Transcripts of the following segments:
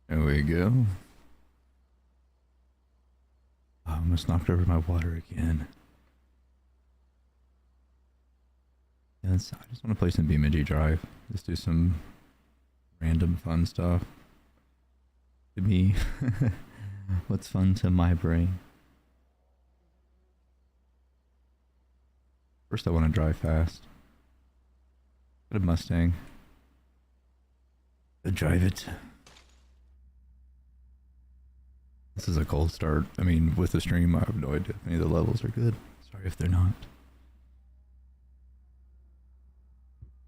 There we go. I almost knocked over my water again. Yes, I just want to play some BeamNG Drive. Just do some random fun stuff. To me, what's fun to my brain. First I want to drive fast. Get a Mustang. Go drive it. This is a cold start. I mean, with the stream, I have no idea if any of the levels are good. Sorry if they're not.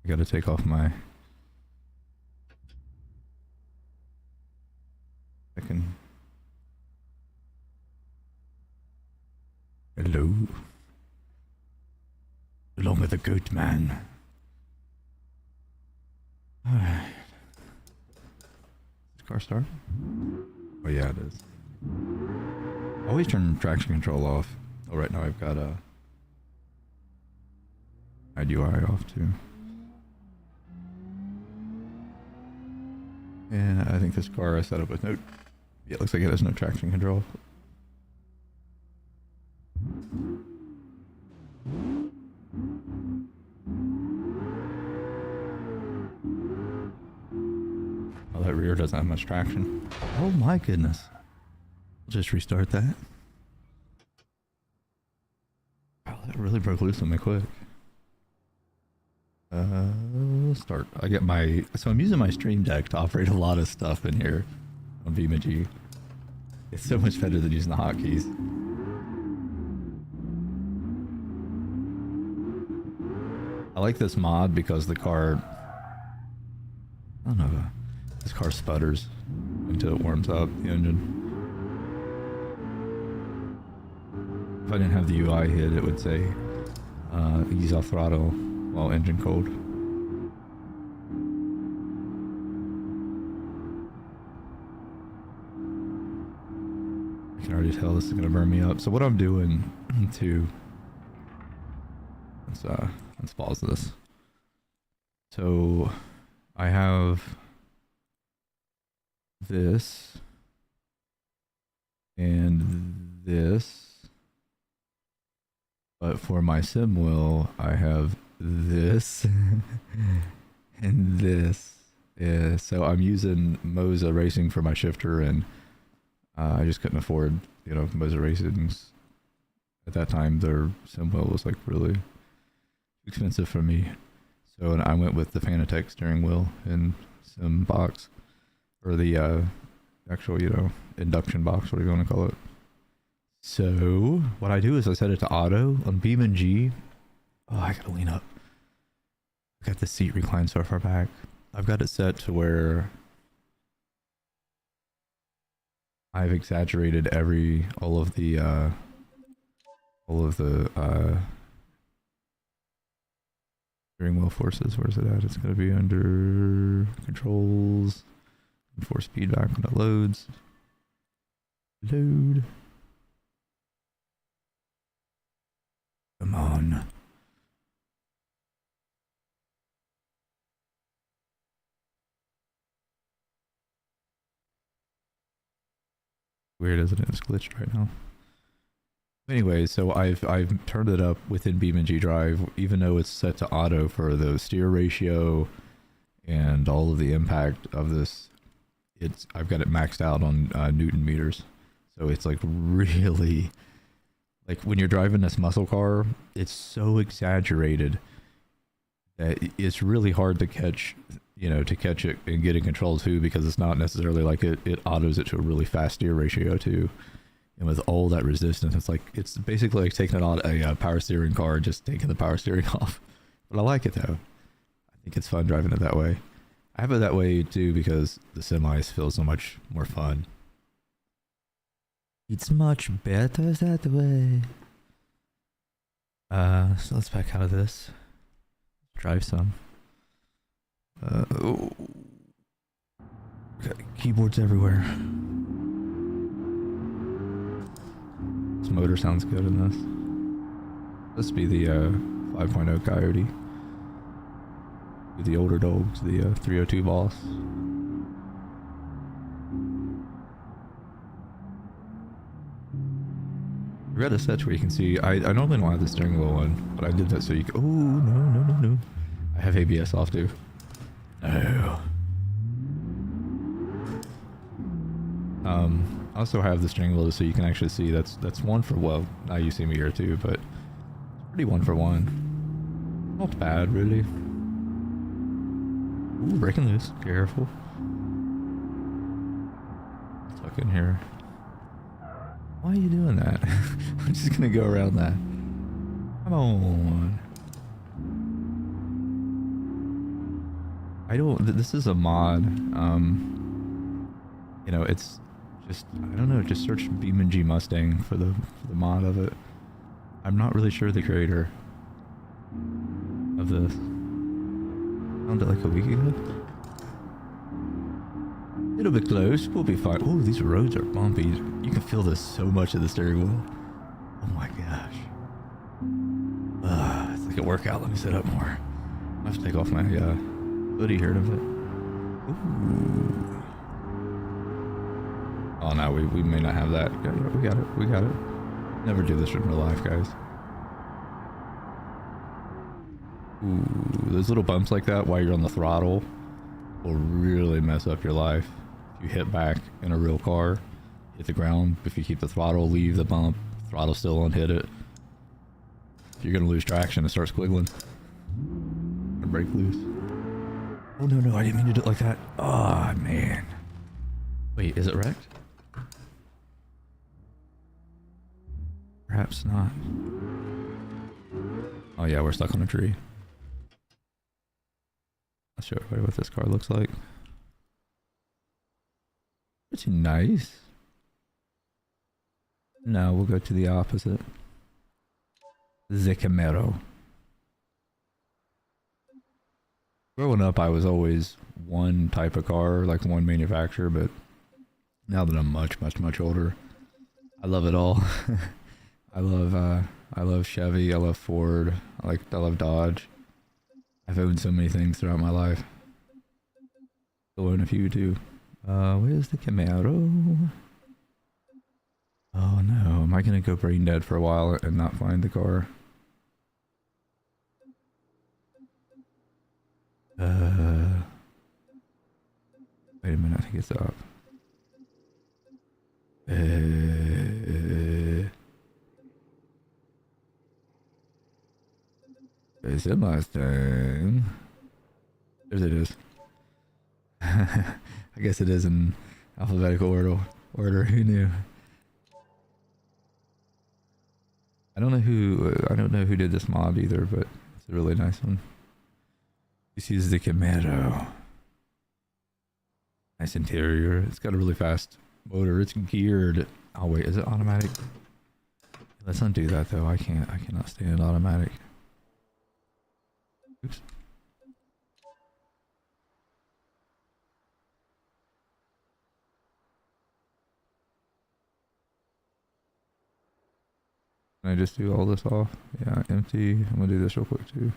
I gotta take off my... Hello. Along with the goat man. Alright. Is the car start? Oh yeah, it is. Always turn traction control off. Oh, right now I've got a UI off too. And I think this car I set up with no... Yeah, it looks like it has no traction control. Oh, that rear doesn't have much traction. Oh my goodness. I'll just restart that. Wow, that really broke loose on me quick. Start. I get my... So I'm using my Stream Deck to operate a lot of stuff in here on BeamNG. It's so much better than using the hotkeys. I like this mod because the car... I don't know. This car sputters until it warms up the engine. If I didn't have the UI hit, it would say ease off throttle while engine cold. I can already tell this is gonna burn me up. So what I'm doing to... Let's pause this. So I have this and this, but for my sim wheel I have this and this. Yeah, so I'm using Moza Racing for my shifter, and I just couldn't afford, you know, Moza Racing's. At that time their sim wheel was like really expensive for me, so I went with the Fanatec steering wheel and sim box, or the actual, you know, induction box, whatever you want to call it. So what I do is I set it to auto on BeamNG. Oh, I gotta lean up. I got the seat reclined so far back. I've got it set to where I've exaggerated all of the steering wheel forces. Where's it at? It's gonna be under controls. Enforce feedback when it loads. Load. Come on. Weird, isn't it? It's glitched right now. Anyway, so I've turned it up within BeamNG Drive, even though it's set to auto for the steer ratio and all of the impact of this. I've got it maxed out on Newton meters, so it's like really, like when you're driving this muscle car, it's so exaggerated that it's really hard to catch, you know, to catch it and get in control too, because it's not necessarily like it autos it to a really fast steer ratio too. And with all that resistance, it's like, it's basically like taking out a power steering car and just taking the power steering off. But I like it though. I think it's fun driving it that way. I have it that way too because the semis feel so much more fun. It's much better that way. So let's back out of this. Drive some. Oh. Got keyboards everywhere. This motor sounds good in this. This be the 5.0 Coyote. Be the older dogs, the 302 Boss. got the set where you can see. I normally don't have the steering wheel one, but I did that so you can. Oh no. I have ABS off too. Oh. I also have the steering wheel so you can actually see. That's one for, well, now you see me here too, but it's pretty one for one. Not bad really. Ooh, breaking loose. Careful. Tuck in here. Why are you doing that? I'm just gonna go around that. Come on. I don't. This is a mod. You know, it's just, I don't know. Just search BeamNG Mustang for the mod of it. I'm not really sure the creator of this. Found it like a week ago. A little bit close. We'll be fine. Oh, these roads are bumpy. You can feel this so much of the steering wheel. Oh my gosh. It's like a workout. Let me sit up more. I have to take off my hoodie here in a bit. Ooh. Oh no, we may not have that. Yeah, we got it. We got it. Never do this in real life, guys. Ooh, those little bumps like that while you're on the throttle will really mess up your life. If you hit back in a real car, hit the ground. If you keep the throttle, leave the bump, throttle still on, hit it. You're gonna lose traction and start squiggling. And break loose. Oh no, I didn't mean to do it like that. Oh man. Wait, is it wrecked? Perhaps not. Oh yeah, we're stuck on a tree. I'll show everybody what this car looks like. Pretty nice. Now we'll go to the opposite. The Camaro. Growing up, I was always one type of car, like one manufacturer, but now that I'm much older, I love it all. I love Chevy, I love Ford, I love Dodge. I've owned so many things throughout my life. Still own a few too. Where's the Camaro? Oh no, am I gonna go brain dead for a while and not find the car? Wait a minute, I think it's up. Is it Mustang? There it is. I guess it is in alphabetical order. Who knew? I don't know who did this mod either, but it's a really nice one. This is the Camaro. Nice interior. It's got a really fast motor. It's geared. Oh wait, is it automatic? Let's undo that though. I cannot stand automatic. Oops. Can I just do all this off? Yeah, empty. I'm gonna do this real quick too.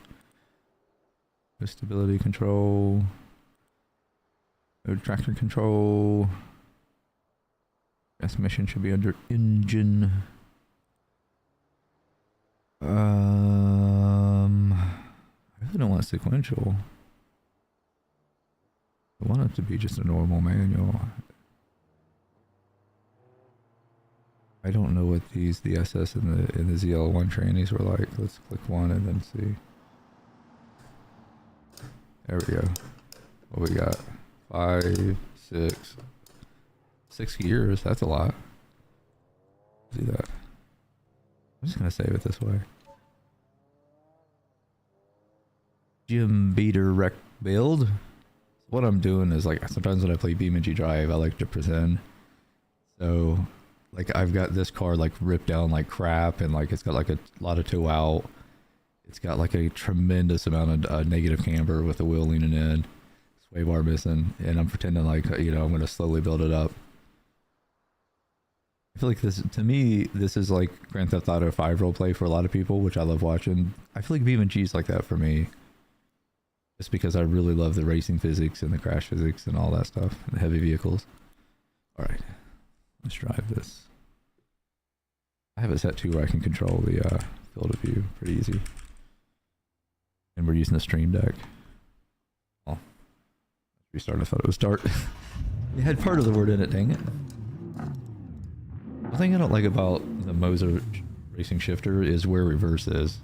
No stability control. No tractor control. Transmission should be under engine. I really don't want sequential. I want it to be just a normal manual. I don't know what the SS and the ZL1 trannies were like. Let's click one and then see. There we go. What we got? 5, 6 gears. That's a lot. See that? I'm just gonna save it this way. JIM Rec build. What I'm doing is like sometimes when I play BeamNG Drive, I like to present. So like I've got this car like ripped down like crap, and like it's got like a lot of toe out. It's got like a tremendous amount of negative camber with the wheel leaning in, sway bar missing, and I'm pretending like, you know, I'm gonna slowly build it up. I feel like this, to me, this is like Grand Theft Auto 5 roleplay for a lot of people, which I love watching. I feel like BeamNG is like that for me. Just because I really love the racing physics and the crash physics and all that stuff, and the heavy vehicles. Alright, let's drive this. I have it set to where I can control the field of view pretty easy. And we're using the Stream Deck. Oh, restart. I thought it would start. It had part of the word in it, dang it. The thing I don't like about the Moser racing shifter is where reverse is.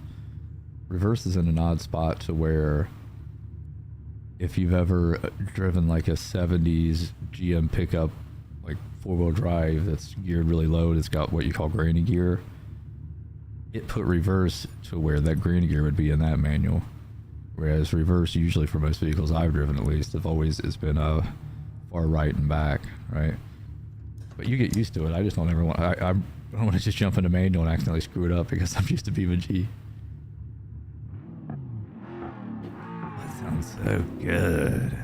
Reverse is in an odd spot to where if you've ever driven like a 70s GM pickup, like 4-wheel drive that's geared really low, it's got what you call granny gear, it put reverse to where that granny gear would be in that manual. Whereas reverse, usually for most vehicles I've driven at least, have always it's been far right and back, right? But you get used to it. I just don't ever want. I don't want to just jump into manual and accidentally screw it up because I'm used to BeamNG. That sounds so good.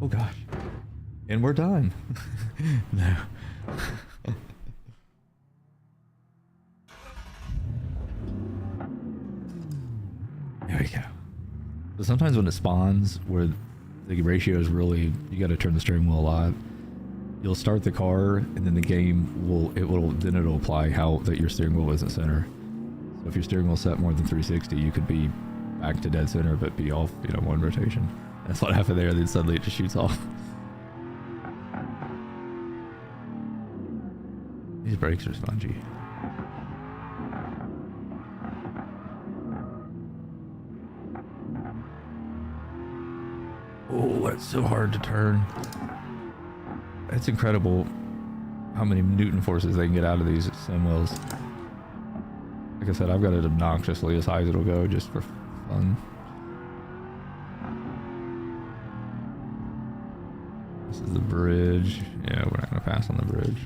Oh gosh, and we're done. No. There we go. So sometimes when it spawns, where the ratio is really, you got to turn the steering wheel a lot. You'll start the car, and then the game it'll apply how that your steering wheel isn't center. So if your steering wheel set more than 360, you could be back to dead center, but be off, one rotation. That's what happened there. Then suddenly it just shoots off. These brakes are spongy. Oh, that's so hard to turn. It's incredible how many Newton forces they can get out of these sim wheels. Like I said, I've got it obnoxiously as high as it'll go just for fun. This is the bridge. Yeah, we're not gonna pass on the bridge.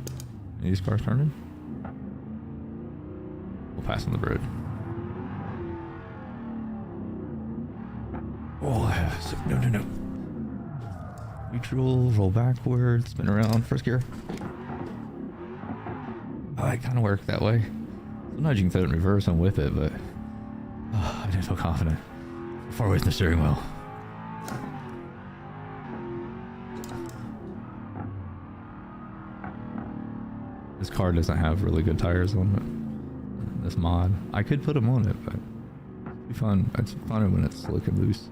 Are these cars turning? We'll pass on the bridge. Oh, no. Neutral, roll backwards, spin around, first gear. Oh, it kind of worked that way. Sometimes you can throw it in reverse and whip it, but I didn't feel confident. Far away from the steering wheel. This car doesn't have really good tires on it. This mod. I could put them on it, but it'd be fun. It's funner when it's slick and loose.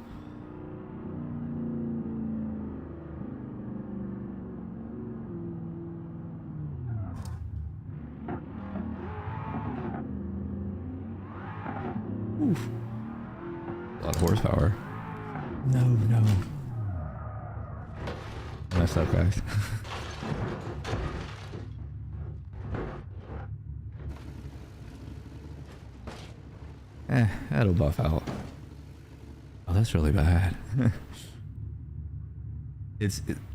Oof. A lot of horsepower. No. Messed up, guys. That'll buff out. Oh, that's really bad.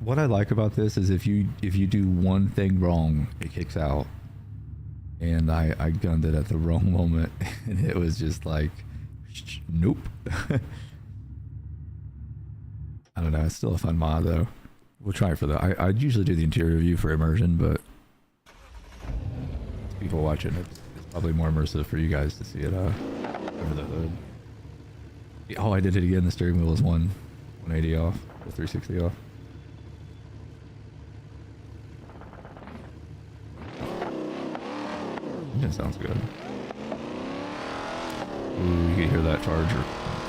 What I like about this is if you do one thing wrong, it kicks out. And I gunned it at the wrong moment, and it was just like, nope. I don't know. It's still a fun mod though. We'll try it for that. I usually do the interior view for immersion, but people watching it's probably more immersive for you guys to see it over the hood. Oh, I did it again. The steering wheel is 180 off, the 360 off. That sounds good. Ooh, you can hear that charger,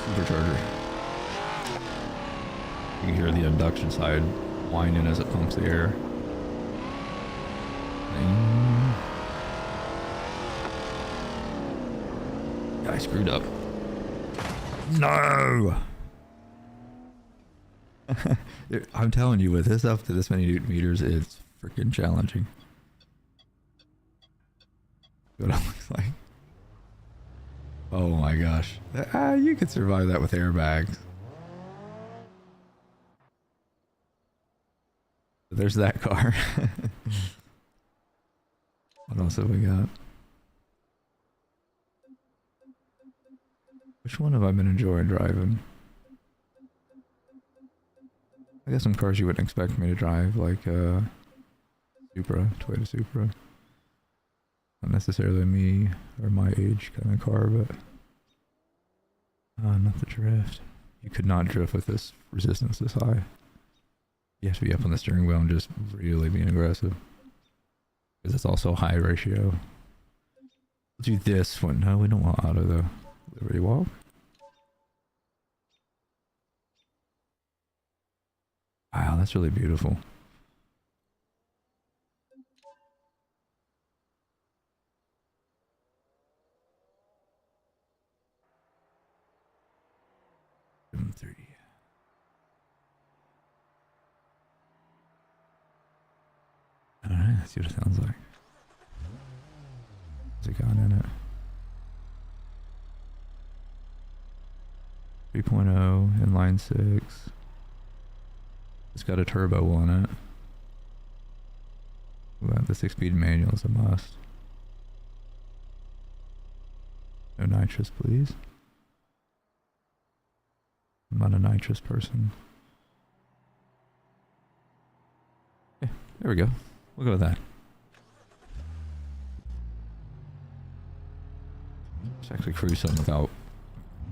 supercharger. You can hear the induction side whining as it pumps the air. Yeah, I screwed up. No! I'm telling you, with this up to this many Newton meters, it's freaking challenging. What it looks like. Oh my gosh. You could survive that with airbags. There's that car. What else have we got? Which one have I been enjoying driving? I guess some cars you wouldn't expect me to drive, like Supra, Toyota Supra. Not necessarily me or my age kind of car, but not the drift. You could not drift with this resistance this high. You have to be up on the steering wheel and just really being aggressive. Because it's also high ratio. We'll do this one. No, we don't want auto though. Liberty walk. Wow, that's really beautiful. JIM3. Alright, let's see what it sounds like. What's it got in it? 3.0, inline 6. It's got a turbo on it. The 6-speed manual is a must. No nitrous, please. I'm not a nitrous person. Yeah, there we go. We'll go with that. Let's actually cruise some without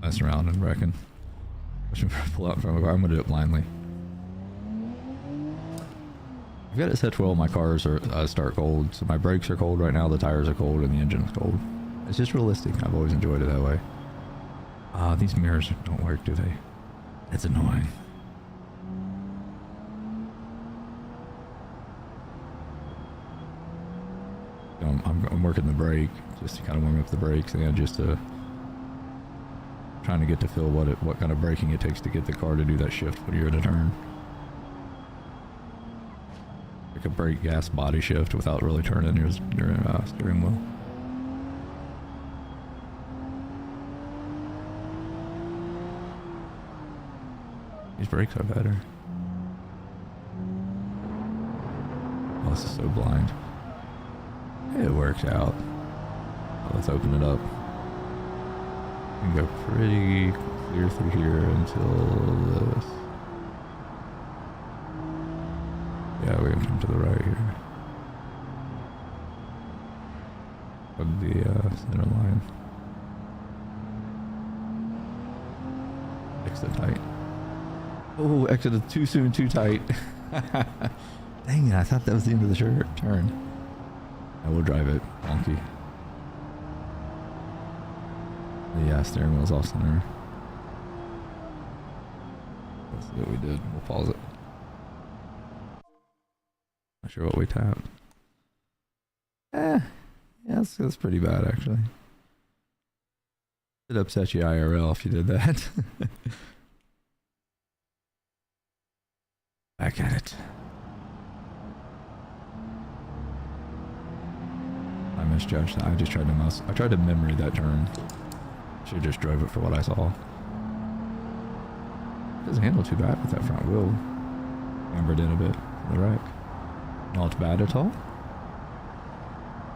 messing around and wrecking. I should pull out in front of a car. I'm gonna do it blindly. I've got it set to where all my cars are start cold, so my brakes are cold right now, the tires are cold, and the engine's cold. It's just realistic. I've always enjoyed it that way. These mirrors don't work, do they? It's annoying. I'm working the brake just to kind of warm up the brakes, and just trying to get to feel what kind of braking it takes to get the car to do that shift when you're in a turn. Like a brake gas body shift without really turning your steering wheel. These brakes are better. Oh, this is so blind. It works out. Let's open it up. We can go pretty clear through here until this. Yeah, we're gonna come to the right here. Plug the center line. Exit tight. Oh, exited too soon, too tight. Dang it, I thought that was the end of the turn. I will drive it wonky. Yeah, steering wheel's off center. Let's see what we did. We'll pause it. Not sure what we tapped. Yeah, that's pretty bad actually. It'd upset you IRL if you did that. Back at it. I misjudged. I just tried to I tried to memory that turn. Should have just drove it for what I saw. It doesn't handle too bad with that front wheel. Hammered in a bit from the wreck. Not bad at all.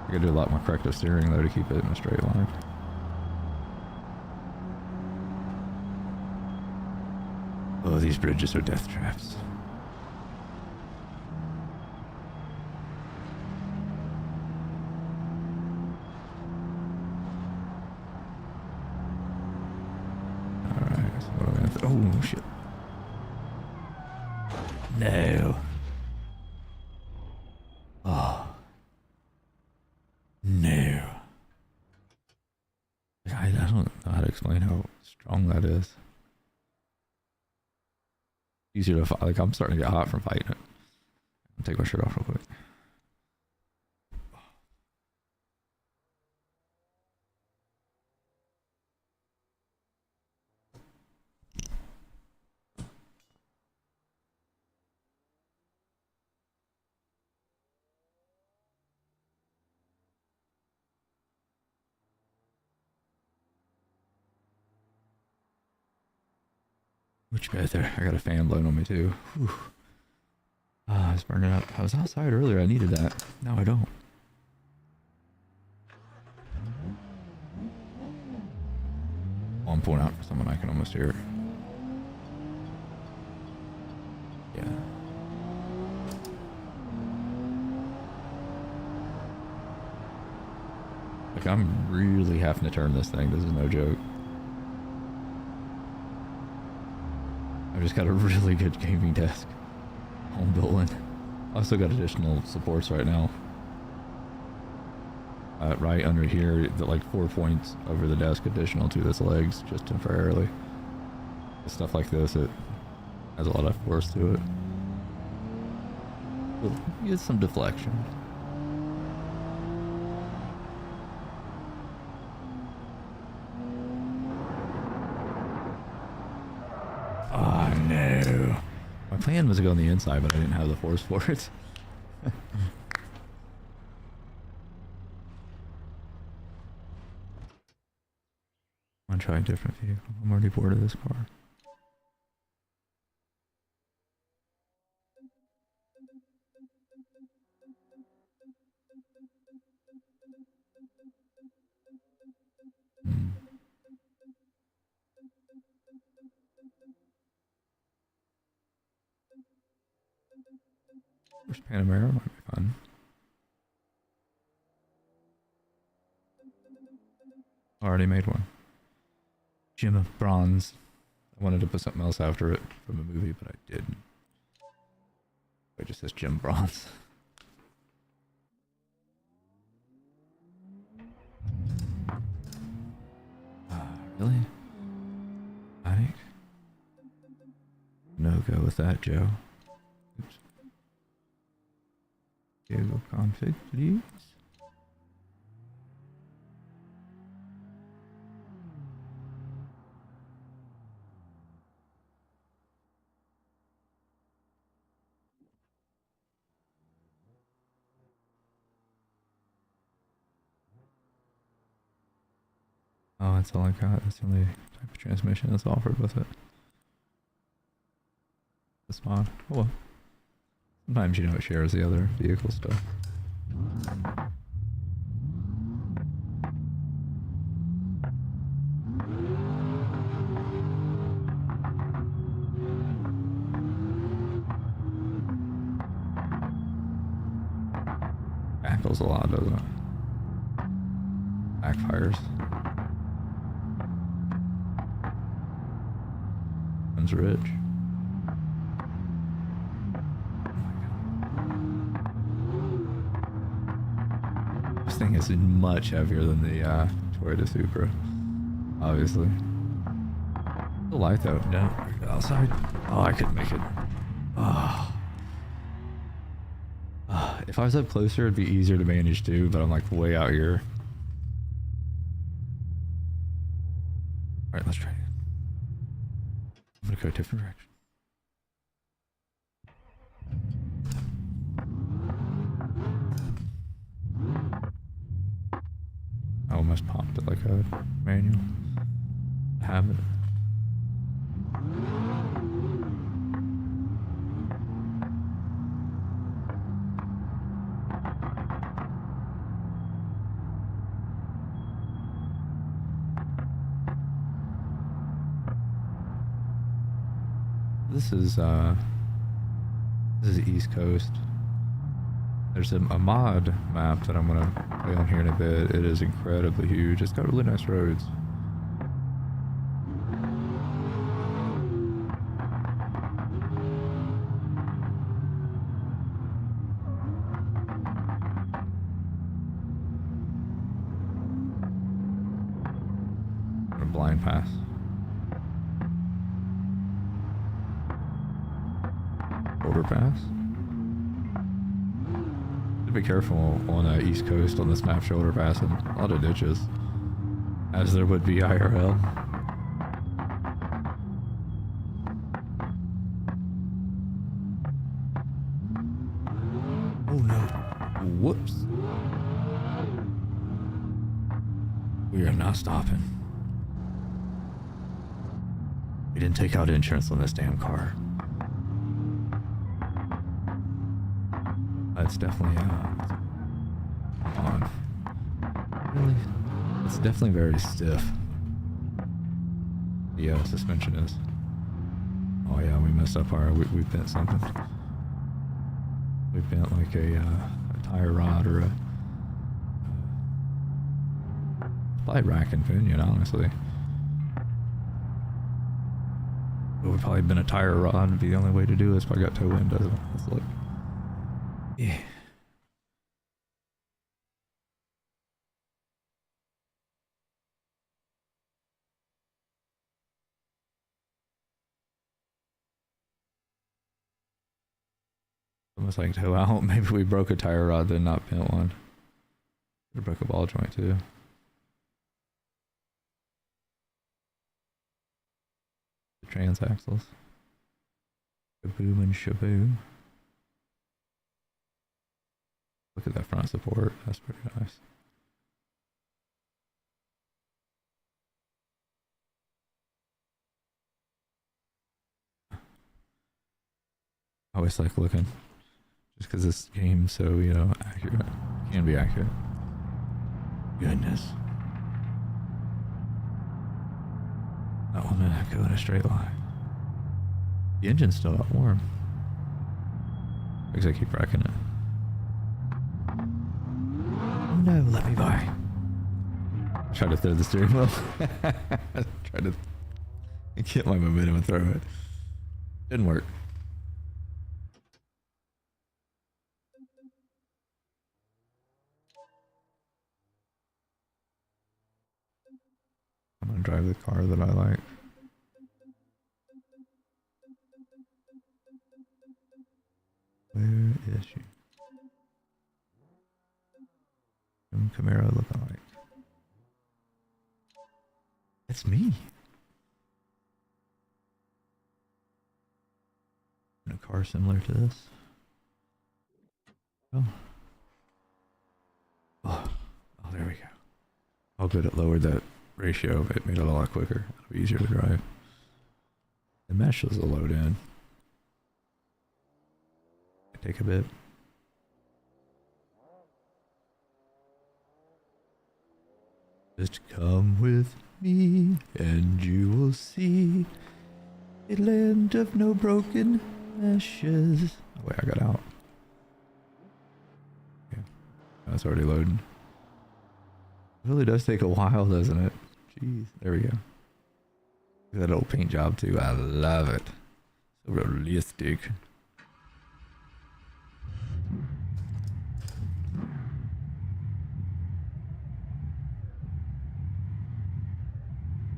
I gotta do a lot more corrective steering though to keep it in a straight line. Oh, these bridges are death traps. Oh shit. No. Oh. No. I don't know how to explain how strong that is. Easier to fight. Like, I'm starting to get hot from fighting it. I'll take my shirt off real quick. Much better. I got a fan blowing on me too. Whew. Ah, it's burning up. I was outside earlier. I needed that. Now I don't. Oh, I'm pulling out for someone. I can almost hear it. Yeah. Like, I'm really having to turn this thing. This is no joke. I've just got a really good gaming desk. on building. I also got additional supports right now. Right under here, like 4 points over the desk additional to its legs, just temporarily. Stuff like this, it has a lot of force to it. We'll get some deflection. Oh no. My plan was to go on the inside, but I didn't have the force for it. I'm gonna try a different vehicle. I'm already bored of this car. First Panamera might be fun. Already made one. Gym of Bronze. I wanted to put something else after it from a movie, but I didn't. It just says Gym Bronze. Really? Panic? No go with that, Joe. Oops. Vehicle config, please. Oh, that's all I got. That's the only type of transmission that's offered with it. This mod. Oh well. Sometimes, you know, it shares the other vehicle stuff. Backles a lot, doesn't it? Backfires. One's rich. This thing is much heavier than the Toyota Supra, obviously. The light though, no, outside. Oh, I couldn't make it. Oh. If I was up closer, it'd be easier to manage too, but I'm like way out here. Alright, let's try it. I'm gonna go a different direction. I almost popped it like a manual. Have it. This is the East Coast. There's a mod map that I'm gonna play on here in a bit. It is incredibly huge. It's got really nice roads. A blind pass. Overpass. Be careful on East Coast on this map, shoulder passing. A lot of ditches, as there would be IRL. Oh no! Whoops! We are not stopping. We didn't take out insurance on this damn car. It's definitely on. Really? It's definitely very stiff. Yeah, suspension is. Oh yeah, we messed up our. We bent something. We bent like a tire rod or a light rack and pinion, honestly. Oh, would probably been a tire rod would be the only way to do this, but I got toe wind, doesn't it? Let's look. Yeah. Almost like toe out. Maybe we broke a tire rod, then not bent one. We broke a ball joint too. The transaxles. Shaboom and shaboom. Look at that front support. That's pretty nice. I always like looking. Just because this game's so, you know, accurate. Can be accurate. Goodness. Not want to go in a straight line. The engine's still not warm. Because I keep wrecking it. No, let me by. Try to throw the steering wheel. Try to get my momentum and throw it. Didn't work. I'm gonna drive the car that I like. Where is she? Camaro looking like. It's me. In a car similar to this. Oh. Oh, there we go. Oh good, it lowered that ratio. It made it a lot quicker. It'll be easier to drive. The mesh was a load in. Take a bit. Just come with me and you will see a land of no broken meshes. Oh wait, I got out. Okay. That's already loading. It really does take a while, doesn't it? Jeez, there we go. Look at that old paint job too. I love it. So realistic.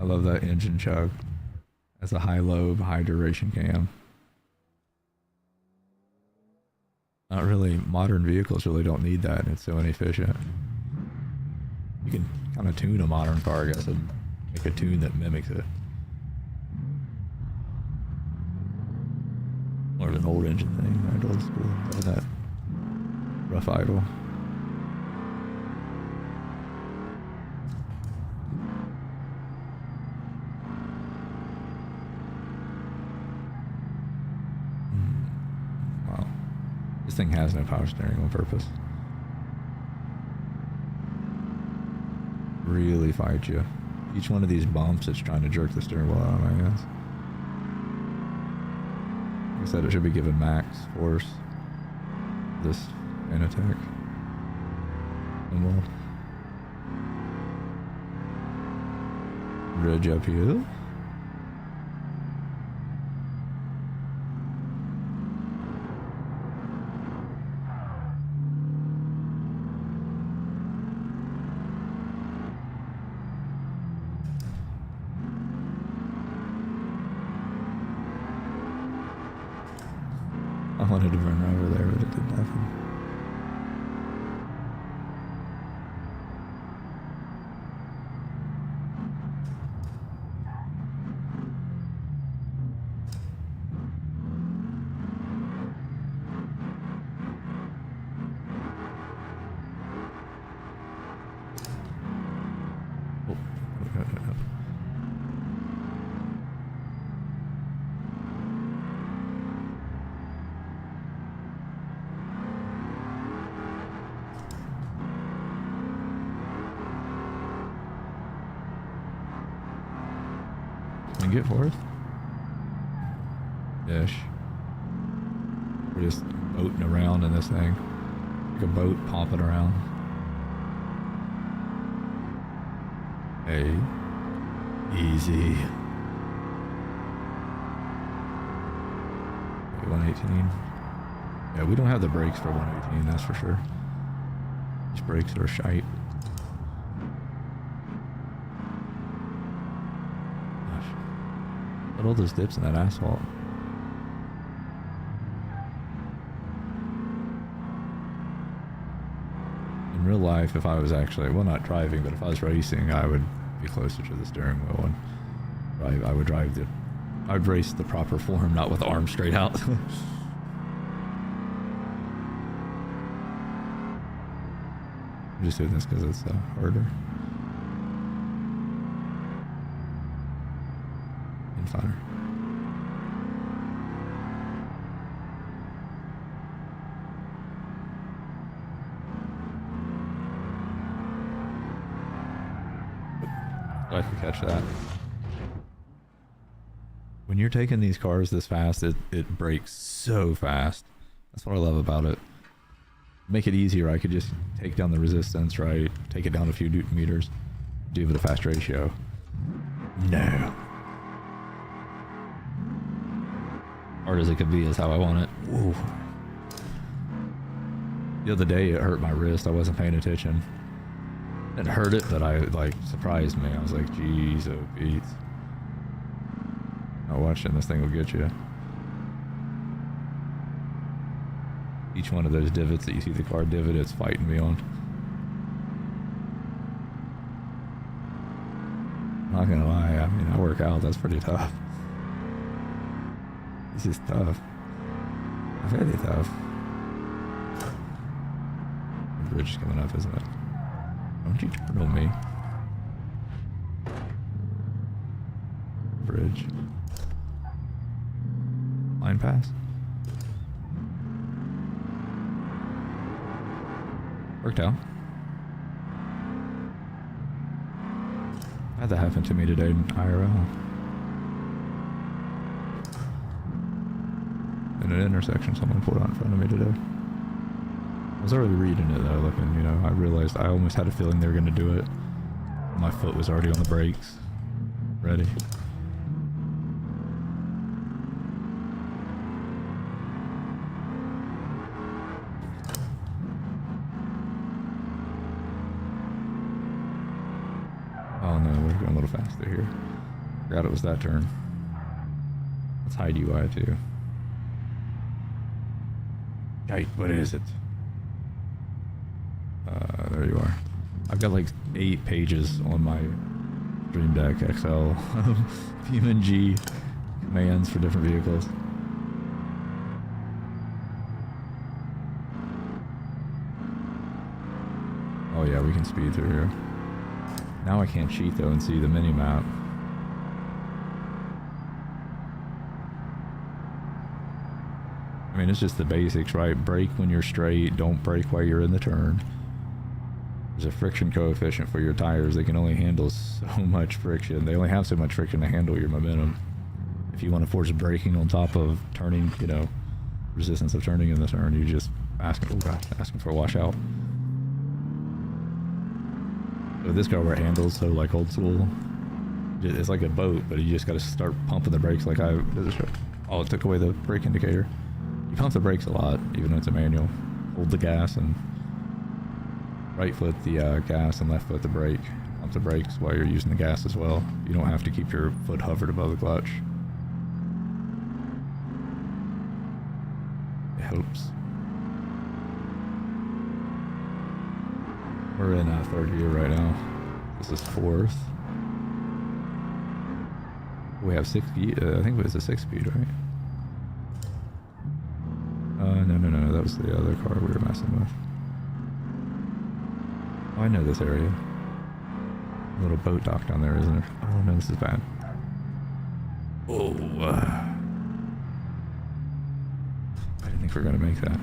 I love that engine chug as a high-low, high-duration cam. Not really, modern vehicles really don't need that, and it's so inefficient. You can kind of tune a modern car, I guess, and make a tune that mimics it. More of an old engine thing, right? Old school. Or that rough idle. Wow. This thing has no power steering on purpose. Really fight you. Each one of these bumps, it's trying to jerk the steering wheel out of my hands. Like I said, it should be given max force. This Fanatec symbol. Ridge uphill. I wanted to run over there, but it did nothing. Oh, no. Can you get forth? Ish. We're just boating around in this thing. Like a boat popping around. Hey. Easy. 118. Yeah, we don't have the brakes for 118, that's for sure. These brakes are shite. Gosh. Look at all those dips in that asphalt. In real life, if I was actually, well, not driving, but if I was racing, I would be closer to the steering wheel and I would drive the, I'd race the proper form, not with the arms straight out. I'm just doing this because it's harder and funner. I can catch that. When you're taking these cars this fast, it brakes so fast. That's what I love about it. Make it easier, I could just take down the resistance, right? Take it down a few Newton meters. Do it with a fast ratio. No. Hard as it could be is how I want it. Whoa. The other day it hurt my wrist. I wasn't paying attention. It hurt it, but I like surprised me. I was like, geez, oh Pete. Not watching, this thing will get you. Each one of those divots that you see the car divot, it's fighting me on. Not gonna lie, I mean, I work out, that's pretty tough. This is tough. Very tough. The bridge is coming up, isn't it? Don't you turn on me. Bridge. Line pass. Worked out. How'd that happen to me today in IRL? In an intersection someone pulled out in front of me today. I was already reading it though, looking, you know, I realized I almost had a feeling they were gonna do it. My foot was already on the brakes. Ready. Oh no, we're going a little faster here. Forgot it was that turn. Let's hide UI too. Right, what is it? There you are. I've got like 8 pages on my Stream Deck XL BeamNG commands for different vehicles. Oh yeah, we can speed through here. Now I can't cheat though and see the mini map. I mean, it's just the basics, right? Brake when you're straight, don't brake while you're in the turn. There's a friction coefficient for your tires. They can only handle so much friction. They only have so much friction to handle your momentum. If you want to force braking on top of turning, you know, resistance of turning in the turn, you just asking, oh God, asking for a washout. But this car where it handles so like old school, it's like a boat, but you just got to start pumping the brakes like I did. Oh, it took away the brake indicator. You pump the brakes a lot, even though it's a manual. Hold the gas and right foot the gas and left foot the brake. Pump the brakes while you're using the gas as well. You don't have to keep your foot hovered above the clutch. It helps. We're in 3rd gear right now. This is 4th. We have 6 gear. I think it was a 6-speed, right? No. That was the other car we were messing with. Oh, I know this area. A little boat dock down there, isn't there? Oh no, this is bad. Oh. I didn't think we were gonna make that.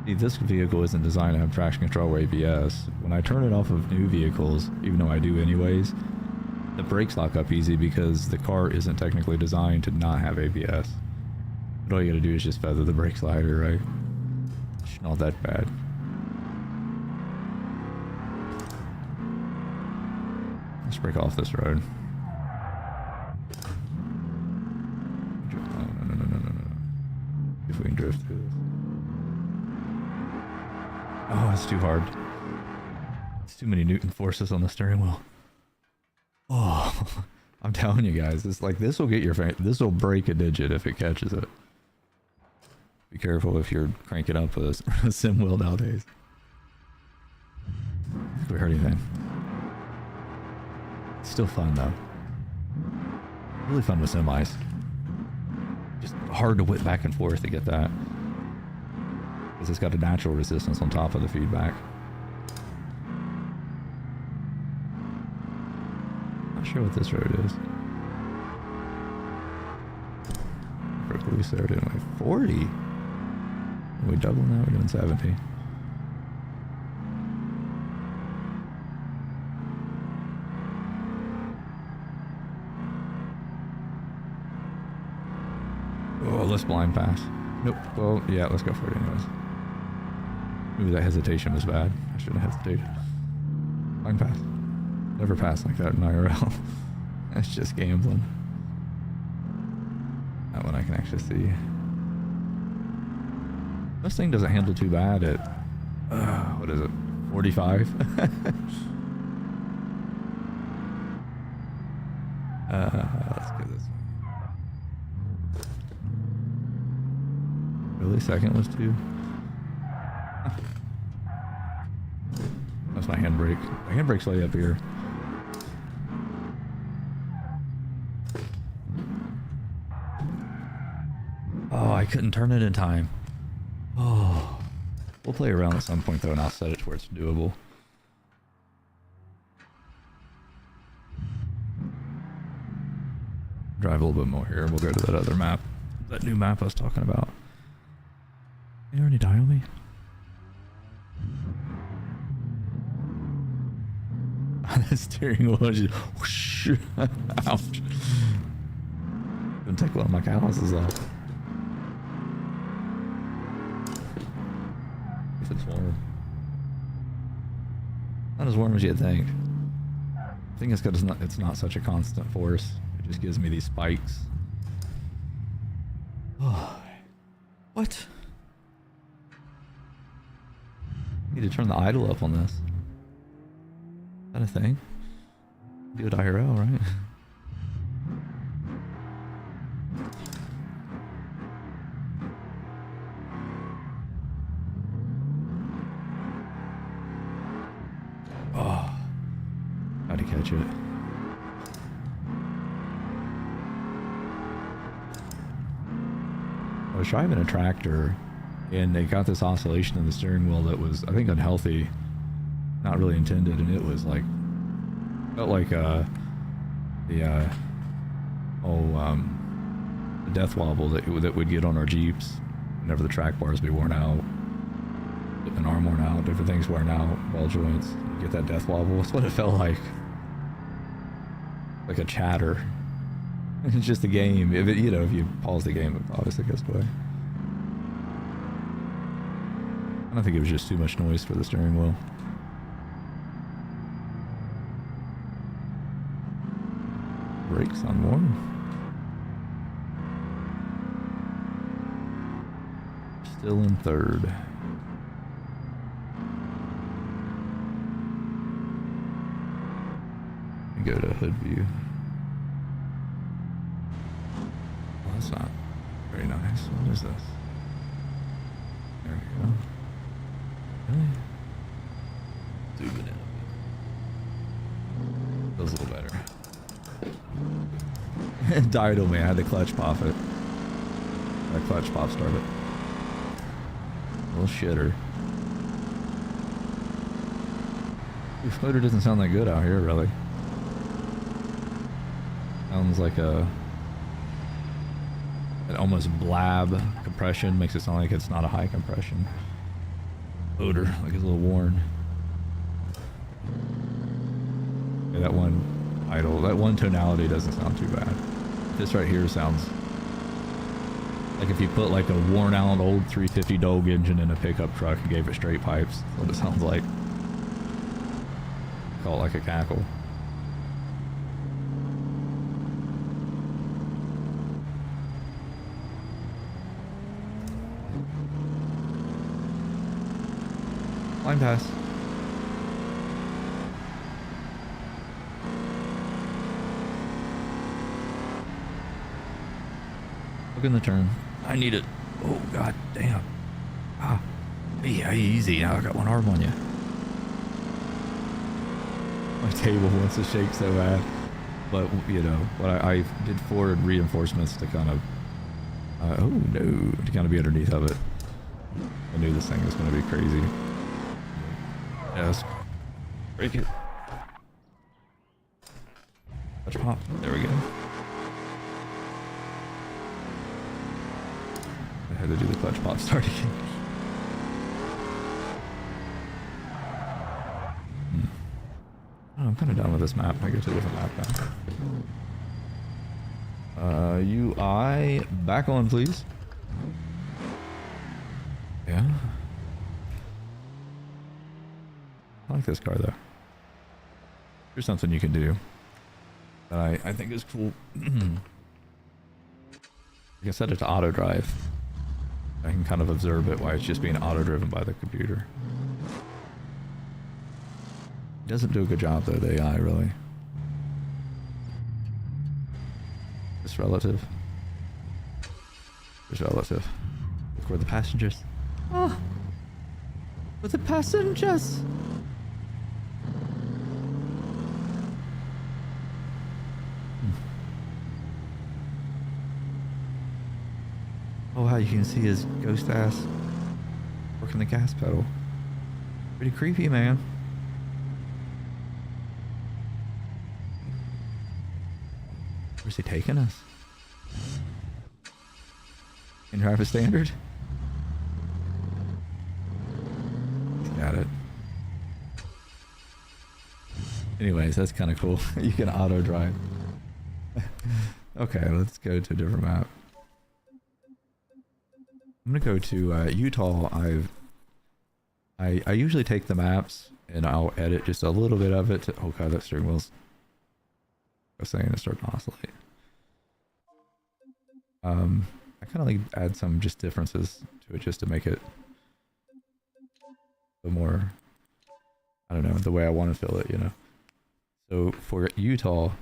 See, this vehicle isn't designed to have traction control or ABS. When I turn it off of new vehicles, even though I do anyways, the brakes lock up easy because the car isn't technically designed to not have ABS. But all you gotta do is just feather the brake slider, right? It's not that bad. Let's break off this road. No. If we can drift through this. Oh, it's too hard. It's too many Newton forces on the steering wheel. Oh, I'm telling you guys, it's like this will get your this will break a digit if it catches it. Be careful if you're cranking up a sim wheel nowadays. If we heard anything. It's still fun though. Really fun with semis. Just hard to whip back and forth to get that. Because it's got a natural resistance on top of the feedback. Not sure what this road is. Broke loose there, didn't we? 40? Are we doubling that? We're doing 70. Oh, let's blind pass. Nope. Well, yeah, let's go for it anyways. Maybe that hesitation was bad. I shouldn't have hesitated. Blind pass. Never pass like that in IRL. That's just gambling. That one I can actually see. This thing doesn't handle too bad at, what is it, 45? Let's go this way. Really? Second was 2? That's my handbrake. My handbrake's way up here. Oh, I couldn't turn it in time. Oh. We'll play around at some point though and I'll set it to where it's doable. Drive a little bit more here. We'll go to that other map. That new map I was talking about. Did you already die on me? The steering wheel just whoosh. Ouch. Gonna take one of my calluses off. If it's warm. Not as warm as you'd think. I think it's because it's not such a constant force. It just gives me these spikes. Oh. What? Need to turn the idle up on this. Is that a thing? Do it IRL, right? Oh, how to catch it. I was driving a tractor and they got this oscillation in the steering wheel that was, I think, unhealthy, not really intended, and it was like, felt like the death wobble that we'd get on our Jeeps whenever the track bars be worn out, an arm worn out, different things worn out, ball joints. You get that death wobble. That's what it felt like a chatter. It's just a game. If it, if you pause the game, it obviously goes away. I don't think it was just too much noise for the steering wheel. Brakes on warm. Still in third. Go to hood view. Well, that's not very nice. What is this? There we go. Really? Zoom it in. Feels a little better. It died on me. I had to clutch pop it. Clutch pop start it. Little shitter. This motor doesn't sound that good out here, really. Sounds like an almost blab compression. Makes it sound like it's not a high compression odor, like it's a little worn. Yeah, that one idle, that one tonality doesn't sound too bad. This right here sounds like if you put like a worn out old 350 Dolg engine in a pickup truck and gave it straight pipes. That's what it sounds like. Call it like a cackle. Line pass. Look in the turn. I need it. Oh, god damn. Ah. Yeah, easy. Now I got one arm on you. My table wants to shake so bad. But, you know, I did forward reinforcements to kind of... oh, no. To kind of be underneath of it. I knew this thing was going to be crazy. Yes. Break it. Touch pop. There we go. I had to do the clutch pop start again. Oh, I'm kind of done with this map. I go to a different map now. UI back on, please. Yeah. I like this car though. Here's something you can do that I think is cool. You can set it to auto drive. I can kind of observe it while it's just being auto driven by the computer. It doesn't do a good job though, the AI really. It's relative. It's relative. Look where the passengers. Oh, with the passengers. Oh, how you can see his ghost ass working the gas pedal. Pretty creepy, man. Where's he taking us? In driver standard? Got it. Anyways, that's kind of cool. You can auto drive. Okay, let's go to a different map. I'm gonna go to Utah. I usually take the maps and I'll edit just a little bit of it to, oh god, that steering wheel's I was saying it's starting to oscillate. I kind of like add some just differences to it just to make it a more, I don't know, the way I want to feel it, you know. So for Utah,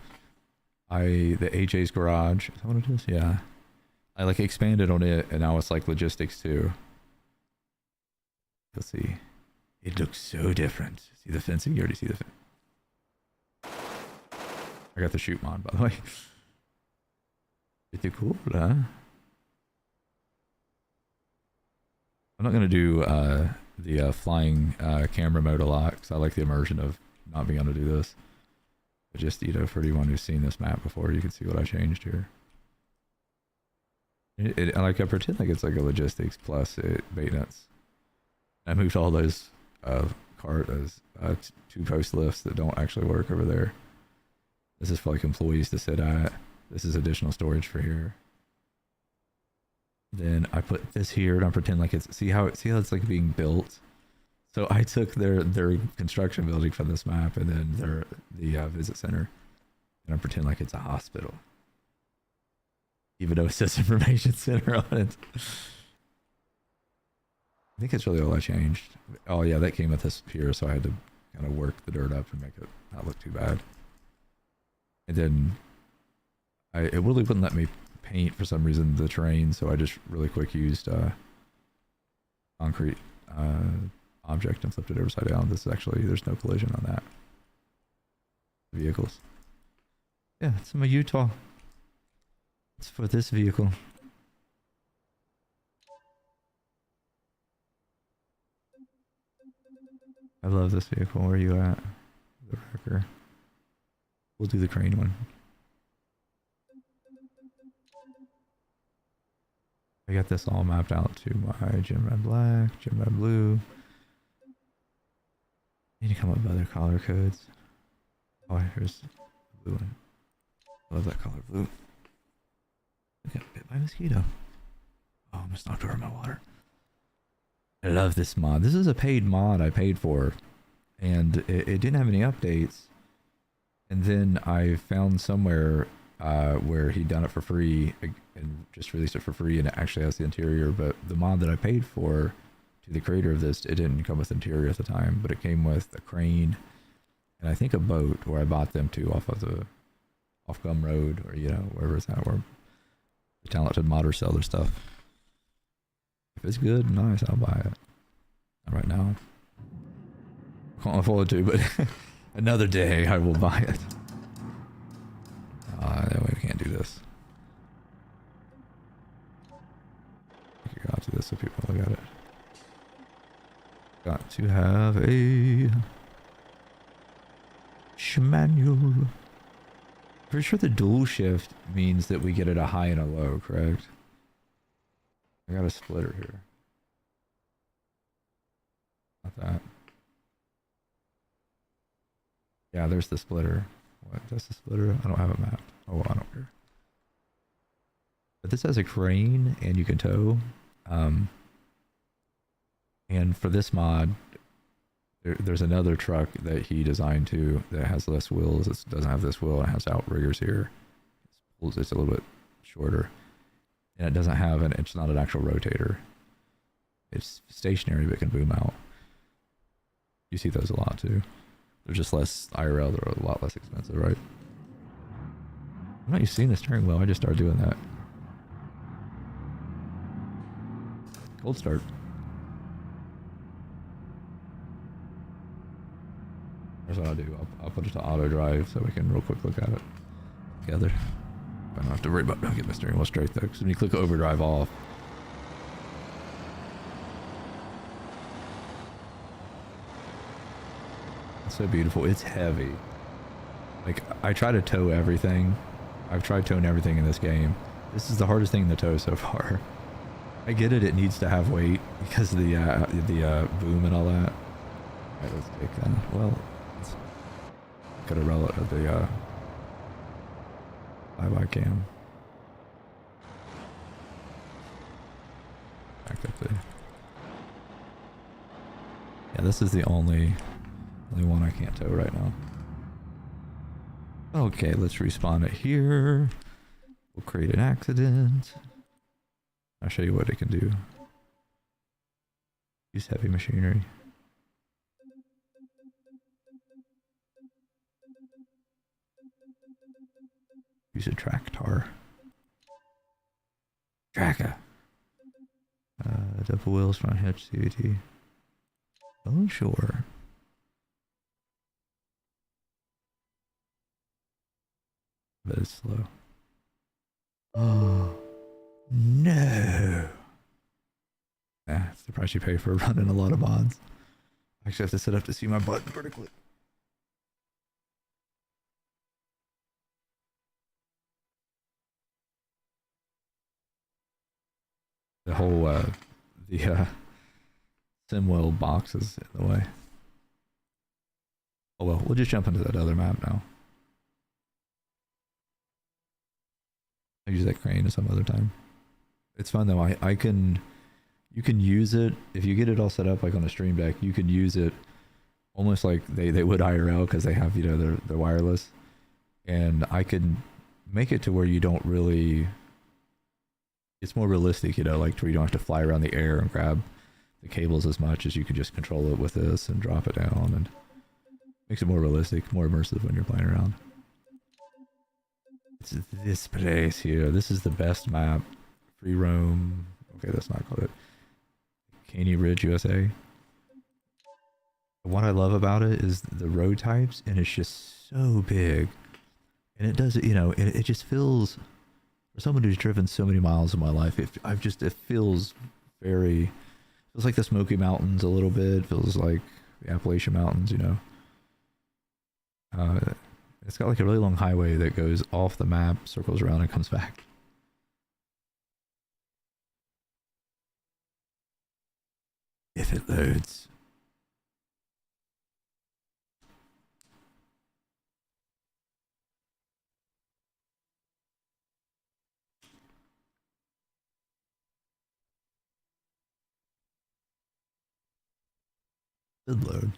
the AJ's garage, is that what it is? Yeah. I like expanded on it and now it's like logistics too. You'll see. It looks so different. See the fencing? You already see the fencing. I got the shoot mod, by the way. Pretty cool, huh? I'm not gonna do the flying camera mode a lot because I like the immersion of not being able to do this. But just, you know, for anyone who's seen this map before, you can see what I changed here. I like I pretend like it's like a logistics plus maintenance. I moved all those two post lifts that don't actually work over there. This is for like employees to sit at. This is additional storage for here. Then I put this here and I pretend like it's see how it's like being built. So I took their construction building from this map and then the visit center, and I pretend like it's a hospital, even though it says information center on it. I think it's really all I changed. Oh yeah, that came with this here, so I had to kind of work the dirt up and make it not look too bad. And then it really wouldn't let me paint for some reason the terrain, so I just really quick used concrete object and flipped it upside down. This is actually, there's no collision on that. Vehicles. Yeah, it's my Utah. It's for this vehicle. I love this vehicle. Where are you at? The wrecker. We'll do the crane one. I got this all mapped out to my JIM Red Black, JIM Red Blue. Need to come up with other color codes. Oh, here's the blue one. I love that color blue. I got bit by a mosquito. Oh, I almost knocked over my water. I love this mod. This is a paid mod I paid for. And it didn't have any updates. And then I found somewhere where he'd done it for free and just released it for free, and it actually has the interior, but the mod that I paid for to the creator of this, it didn't come with interior at the time, but it came with a crane and I think a boat where I bought them to off Gum Road, or you know, wherever it's at, where the talented modders sell their stuff. If it's good, nice, I'll buy it. Not right now. Can't afford to, but another day I will buy it. That way we can't do this. I can go out to this so people look at it. Got to have a manual. Pretty sure the dual shift means that we get it a high and a low, correct? I got a splitter here. Not that. Yeah, there's the splitter. What? That's the splitter? I don't have it mapped. Oh, I don't care. But this has a crane and you can tow. And for this mod, there's another truck that he designed too that has less wheels. It doesn't have this wheel. It has outriggers here. It's a little bit shorter. And it doesn't have it's not an actual rotator. It's stationary but can boom out. You see those a lot too. They're just less IRL. They're a lot less expensive, right? I'm not used to seeing the steering wheel. I just started doing that. Cold start. Here's what I'll do. I'll put it to auto drive so we can real quick look at it together. I don't have to worry about getting the steering wheel straight though, because when you click overdrive off, it's so beautiful. It's heavy. Like, I try to tow everything. I've tried towing everything in this game. This is the hardest thing to tow so far. I get it, it needs to have weight because of the boom and all that. Alright, let's take that. Well, let's got a relic of the flyby cam. Back up there. Yeah, this is the only one I can't tow right now. Okay, let's respawn it here. We'll create an accident. I'll show you what it can do. Use heavy machinery. Use a tractor. Tracker. Double wheels, front hitch, CVT. Oh, sure. But it's slow. Oh, no. Yeah, it's the price you pay for running a lot of mods. I actually have to sit up to see my button vertically. The whole, Simwell box is in the way. Oh well, we'll just jump into that other map now. I'll use that crane some other time. It's fun though. You can use it if you get it all set up like on a stream deck. You can use it almost like they would IRL because they have, you know, they're wireless, and I could make it to where you don't really. It's more realistic, you know, like to where you don't have to fly around the air and grab the cables as much as you could just control it with this and drop it down, and makes it more realistic, more immersive when you're playing around. It's this place here. This is the best map. Free roam. Okay, that's not called it. Caney Ridge, USA. What I love about it is the road types, and it's just so big. And it does, you know, it just feels, for someone who's driven so many miles in my life, it feels like the Smoky Mountains a little bit. Feels like the Appalachian Mountains, you know. It's got like a really long highway that goes off the map, circles around, and comes back. If it loads. Good load.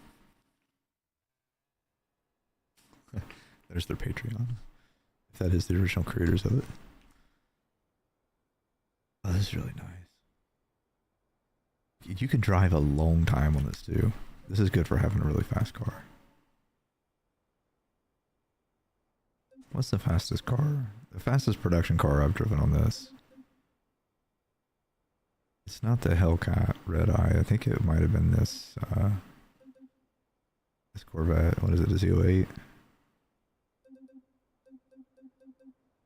There's their Patreon. If that is the original creators of it. Oh, this is really nice. you can drive a long time on this too. This is good for having a really fast car. What's the fastest car? The fastest production car I've driven on this. It's not the Hellcat Red Eye. I think it might have been this this Corvette. What is it? A Z08?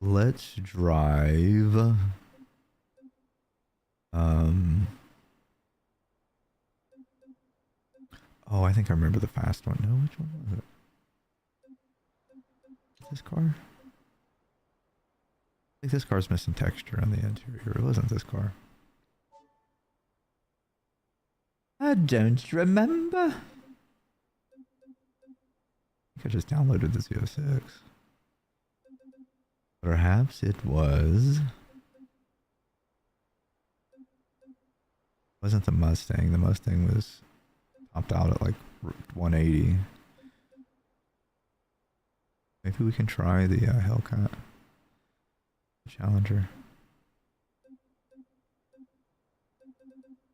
Let's drive. Oh, I think I remember the fast one. No, which one was it? This car? I think this car's missing texture on the interior. It wasn't this car. I don't remember. I think I just downloaded the Z06. Perhaps it was... Wasn't the Mustang. The Mustang was topped out at like 180. Maybe we can try the Hellcat Challenger.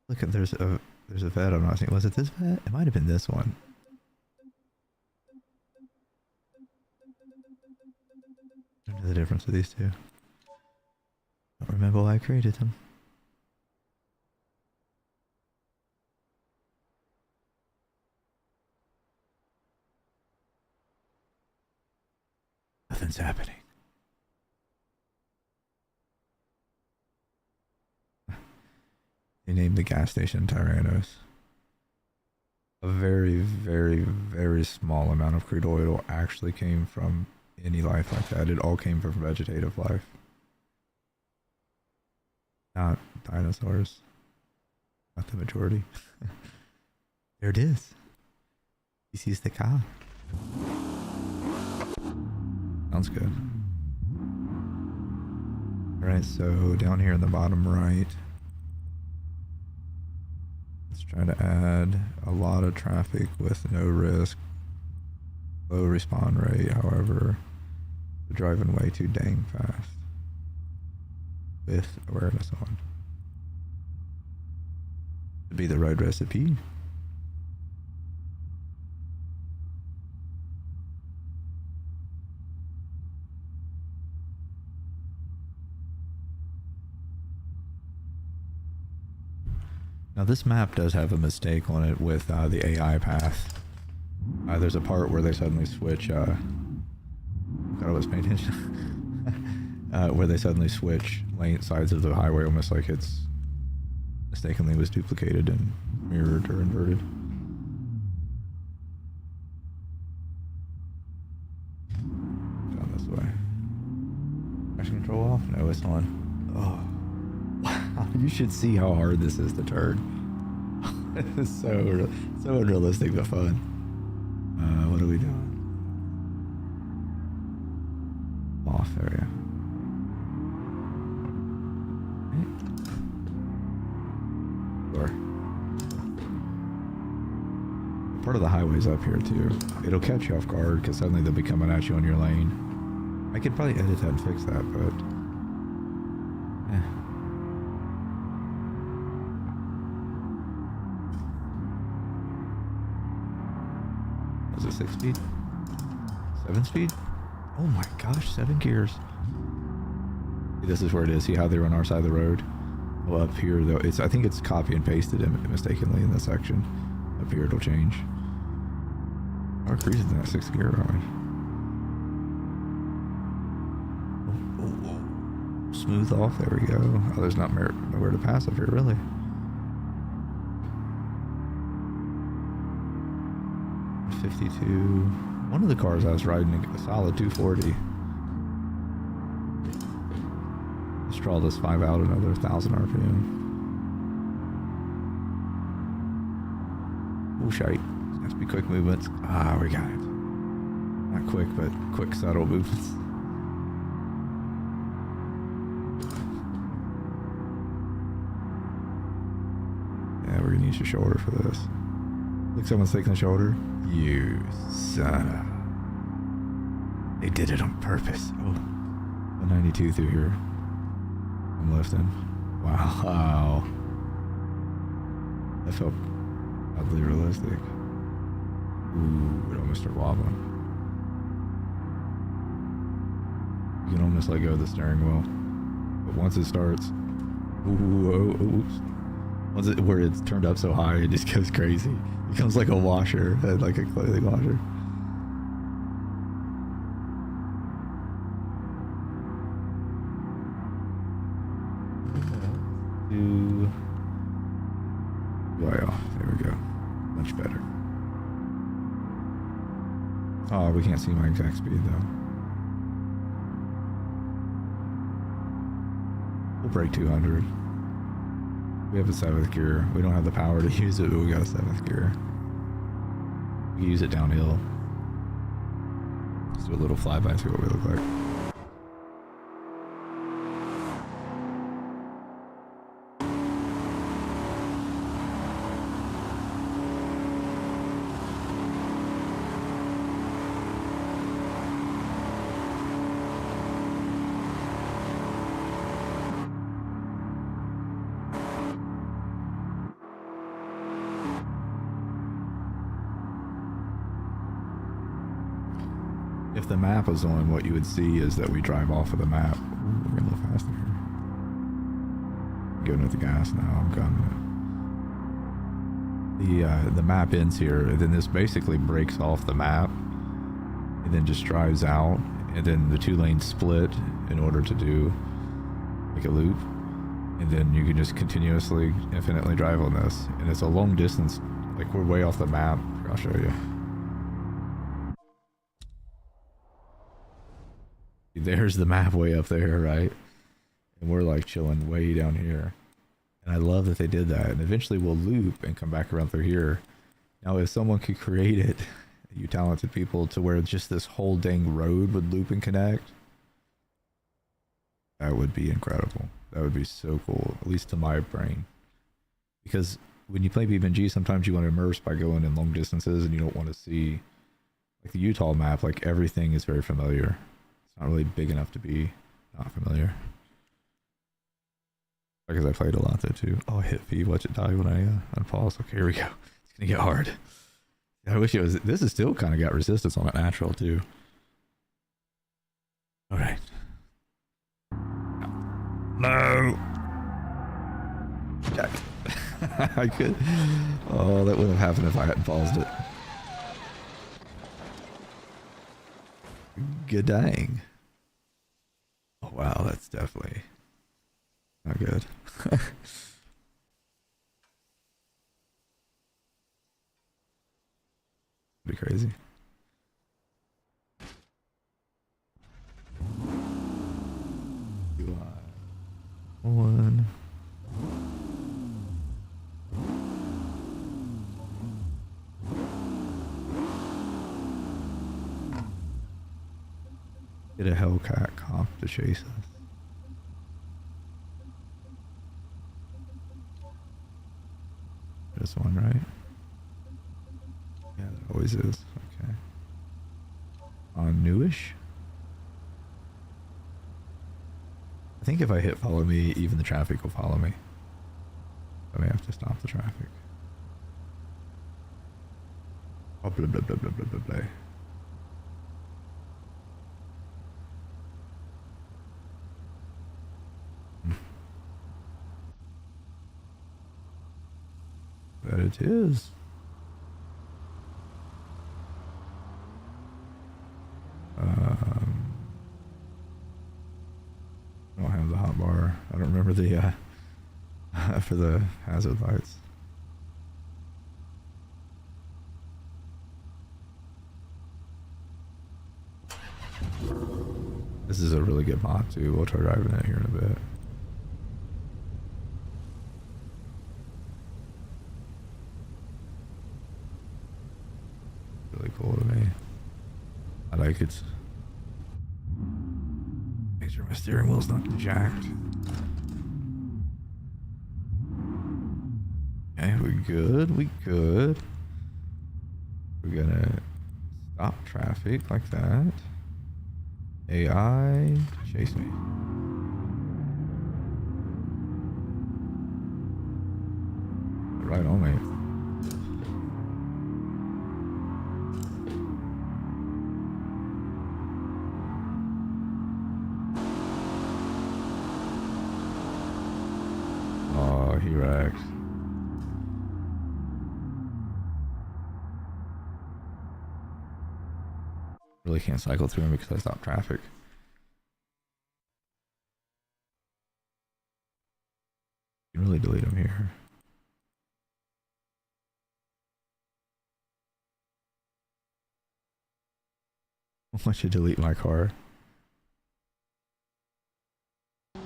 Look at there's a vet. I'm not thinking. Was it this vet? It might have been this one. I don't know the difference of these two. Don't remember why I created them. Nothing's happening. They named the gas station Tyrannos. A very, very, very small amount of crude oil actually came from any life like that. It all came from vegetative life. Not dinosaurs. Not the majority. There it is. He sees the cow. Sounds good. Alright, so down here in the bottom right, let's try to add a lot of traffic with no risk, low respawn rate. However, we're driving way too dang fast with awareness on. To be the right recipe. Now this map does have a mistake on it with the AI path. There's a part where they suddenly switch, God, I was paying attention. Where they suddenly switch lane sides of the highway almost like it's mistakenly was duplicated and mirrored or inverted. Down this way. Traction control off? No, it's on. Oh. Wow, you should see how hard this is to turn. It's so unrealistic but fun. What are we doing? Off area. Right. Sure. Part of the highway's up here too. It'll catch you off guard because suddenly they'll be coming at you on your lane. I could probably edit that and fix that, but Was it 6 speed? 7 speed? Oh my gosh, 7 gears. This is where it is. See how they're on our side of the road? Well, up here though, I think it's copy and pasted mistakenly in this section. Up here it'll change. We're cruising in that 6th gear, aren't we? Oh. Smooth off, there we go. Oh, there's nowhere to pass up here, really. One of the cars I was riding a solid 240. Let's draw this 5 out another 1,000 RPM. Oh shite. It has to be quick movements. Ah, we got it. Not quick, but quick subtle movements. Yeah, we're gonna use your shoulder for this. Look, someone's taking the shoulder. You son of... They did it on purpose. Oh, 192 through here. I'm lifting. Wow. That felt oddly realistic. Ooh, it almost started wobbling. You can almost let go of the steering wheel. But once it starts, oops. Once where it's turned up so high, it just goes crazy. It becomes like a washer, like a clothing washer. Wow, there we go. Much better. Oh, we can't see my exact speed though. We'll break 200. We have a 7th gear. We don't have the power to use it, but we got a 7th gear. We use it downhill. Let's do a little flyby, see what we look like. If the map was on, what you would see is that we drive off of the map. Ooh, we're getting a little faster here. Going with the gas now, I'm gunning it. The map ends here, and then this basically breaks off the map, and then just drives out, and then the 2 lanes split in order to do like a loop, and then you can just continuously, infinitely drive on this, and it's a long distance. Like we're way off the map. I'll show you. There's the map way up there, right? And we're like chilling way down here. And I love that they did that. And eventually we'll loop and come back around through here. Now, if someone could create it, you talented people, to where just this whole dang road would loop and connect, that would be incredible. That would be so cool, at least to my brain. Because when you play BeamNG, sometimes you want to immerse by going in long distances and you don't want to see, like the Utah map, like everything is very familiar. Not really big enough to be not familiar. Because I played a lot there too. Oh, I hit V, watch it die when I unpause. Okay, here we go. It's gonna get hard. I wish it was. This is still kind of got resistance on it natural too. All right. No. Jack. I could. Oh, that wouldn't have happened if I hadn't paused it. Good dang. Oh wow, that's definitely not good. Be crazy. One. Get a Hellcat cop to chase us. This one, right? Yeah, that always is. Okay. On newish? I think if I hit follow me, even the traffic will follow me. I may have to stop the traffic. Oh, blah, blah, blah, blah, blah, blah, blah. That it is. I don't have the hotbar. I don't remember the for the hazard lights. This is a really good mod too. We'll try driving it here in a bit. Really cool to me. I like it. Make sure my steering wheel's not jacked. Okay, we good. We good. We're gonna stop traffic like that. AI, chase me. Right on me. Oh, he wrecks. Really can't cycle through him because I stopped traffic. You can really delete him here. I should delete my car. I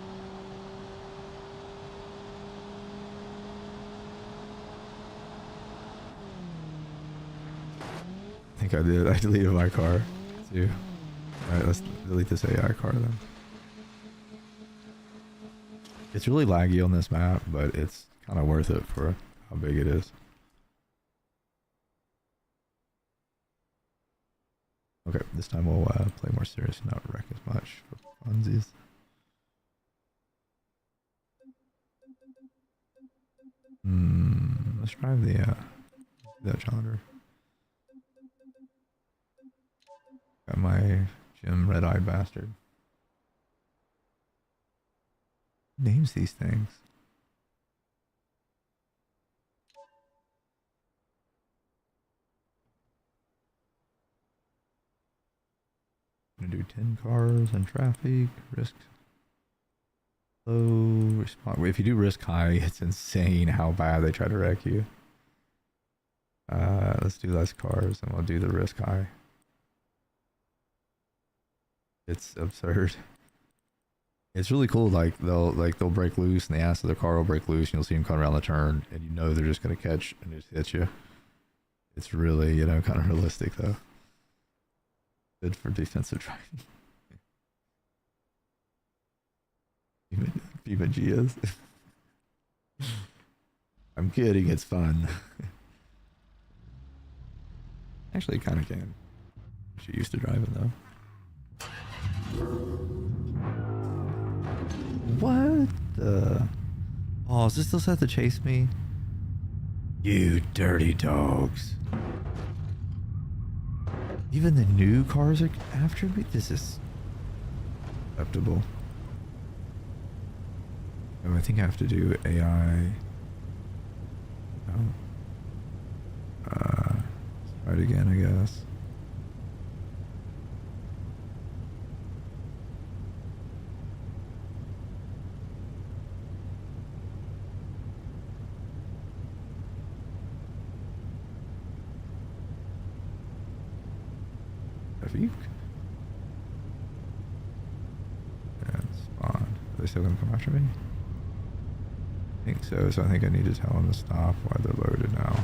think I did. I deleted my car too. Alright, let's delete this AI car then. It's really laggy on this map, but it's kind of worth it for how big it is. Okay, this time we'll play more serious and not wreck as much for funsies. Let's drive the that Challenger. Got my JIM red-eyed bastard. Names these things. Gonna do 10 cars and traffic, risk low, response. If you do risk high, it's insane how bad they try to wreck you. Let's do less cars and we'll do the risk high. It's absurd. It's really cool. Like they'll break loose and the ass of their car will break loose and you'll see them come around the turn and you know they're just gonna catch and just hit you. It's really, you know, kind of realistic though. Good for defensive driving. BeamNG is. I'm kidding, it's fun. Actually, kind of can. She used to drive it though. What the? Oh, is this still set to chase me? You dirty dogs. Even the new cars are after me? This is acceptable. Oh, I think I have to do AI. Oh. Let's try it again, I guess. Traffic. And spawn. Are they still gonna come after me? I think so, so I think I need to tell them to stop while they're loaded now.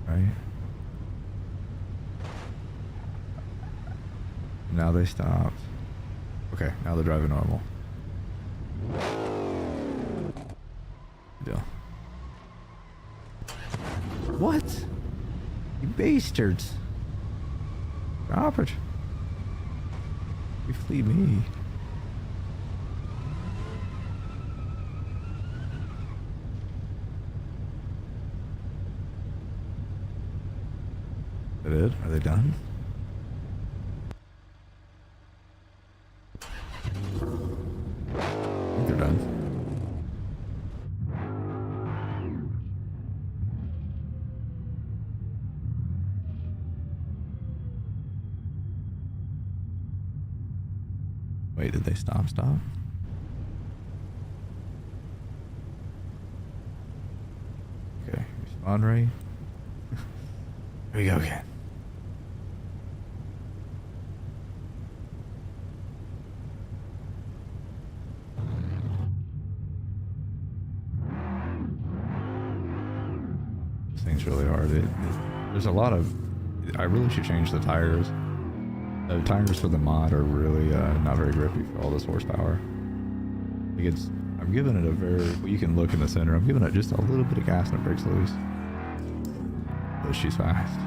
Right? Now they stopped. Okay, now they're driving normal. Good deal. What? You bastards. Stop it. You flee me. Is that it? Are they done? I think they're done. Wait, did they stop? Okay, respawn rate. Here we go again. This thing's really hard. There's a lot of... I really should change the tires. The tires for the mod are really not very grippy for all this horsepower. Like I'm giving it a very... Well, you can look in the center. I'm giving it just a little bit of gas and it breaks loose. But she's fast.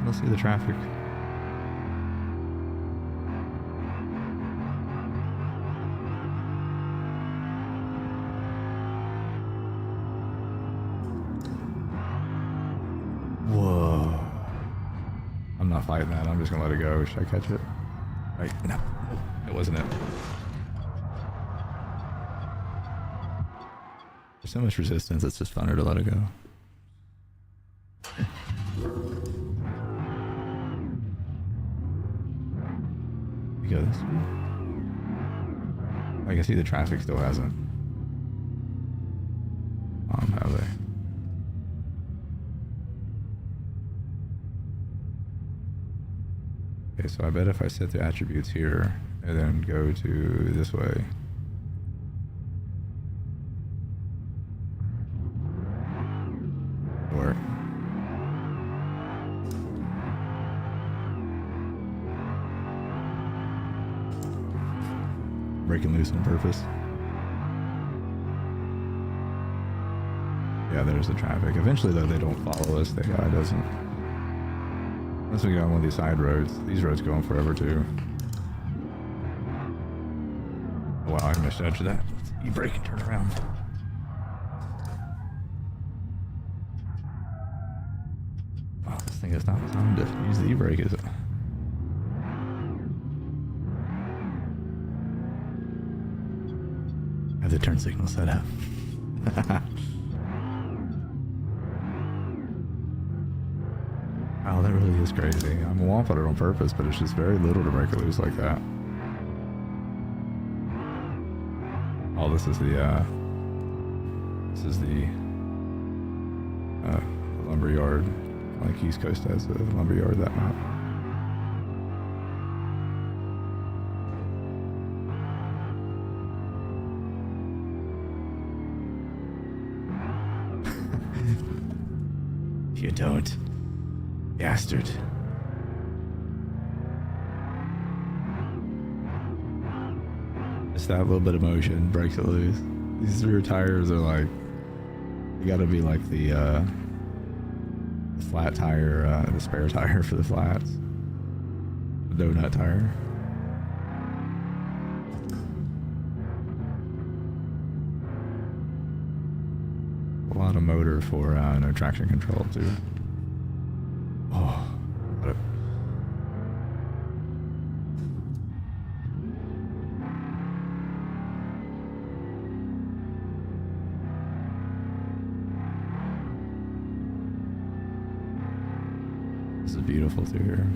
Let's see the traffic. not fighting that. I'm just gonna let it go. Should I catch it? Right? No, it wasn't it. There's so much resistance, it's just funner to let it go. You go this way? I can see the traffic still hasn't. Have they? Okay, so I bet if I set the attributes here and then go to this way. Work. Breaking loose on purpose. Yeah, there's the traffic. Eventually, though, they don't follow us. The AI doesn't. Unless we go on one of these side roads. These roads go on forever, too. Oh, wow, I misjudged that. You brake and turn around. Wow, this thing is not designed to use the e-brake, is it? I have the turn signal set up. Wow, that really is crazy. I'm a wall putter on purpose, but it's just very little to break it loose like that. Oh, this is the lumber yard. Like East Coast has a lumber yard, that map. You don't. Bastard. Just that little bit of motion breaks it loose. These rear tires are like, you gotta be like the flat tire, the spare tire for the flats. The donut tire. A lot of motor for no traction control too. Oh, what a... This is beautiful through here.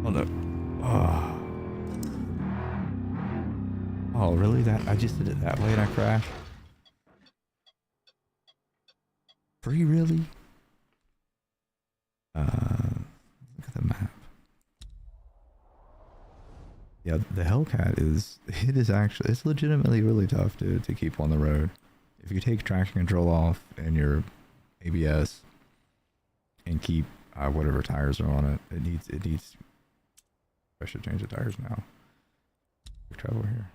Oh no. Oh. Oh, really? That I just did it that way and I crashed? Free, really? Look at the map. Yeah, the Hellcat is, it is actually, it's legitimately really tough to keep on the road. If you take traction control off and your ABS and keep whatever tires are on it, it needs, I should change the tires now. Quick travel here.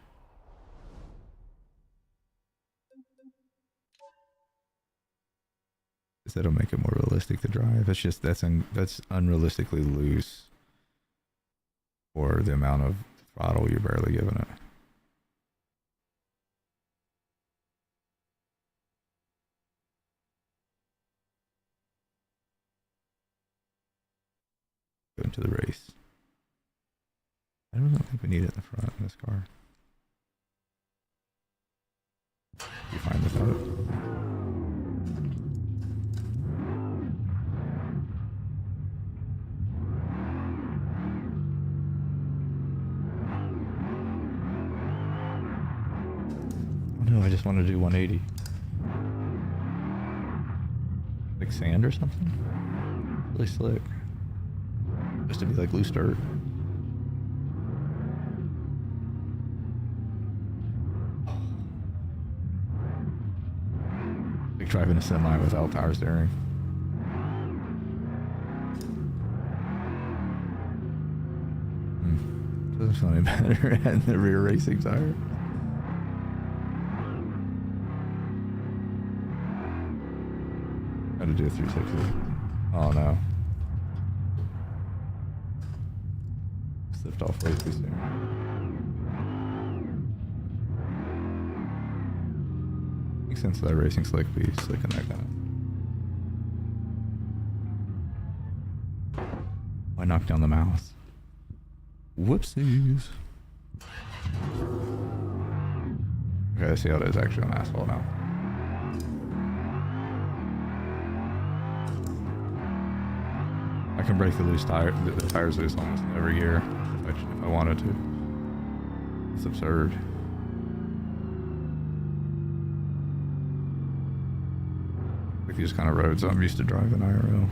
That'll make it more realistic to drive. It's just that's unrealistically loose for the amount of throttle you're barely giving it. Go into the race. I don't think we need it in the front in this car. You find this out? No, I just want to do 180. Like sand or something? Really slick. Just to be like loose dirt. Like driving a semi without power steering. Doesn't feel any better at the rear racing tire. How to do a 360. Oh no. Slipped off way too soon. Makes sense that racing slick be slicking that kind of. Why knock down the mouse? Whoopsies. Okay, let's see how it is actually on asphalt now. I can break the tires loose almost every year if I wanted to. It's absurd. Like these kind of roads I'm used to driving IRL.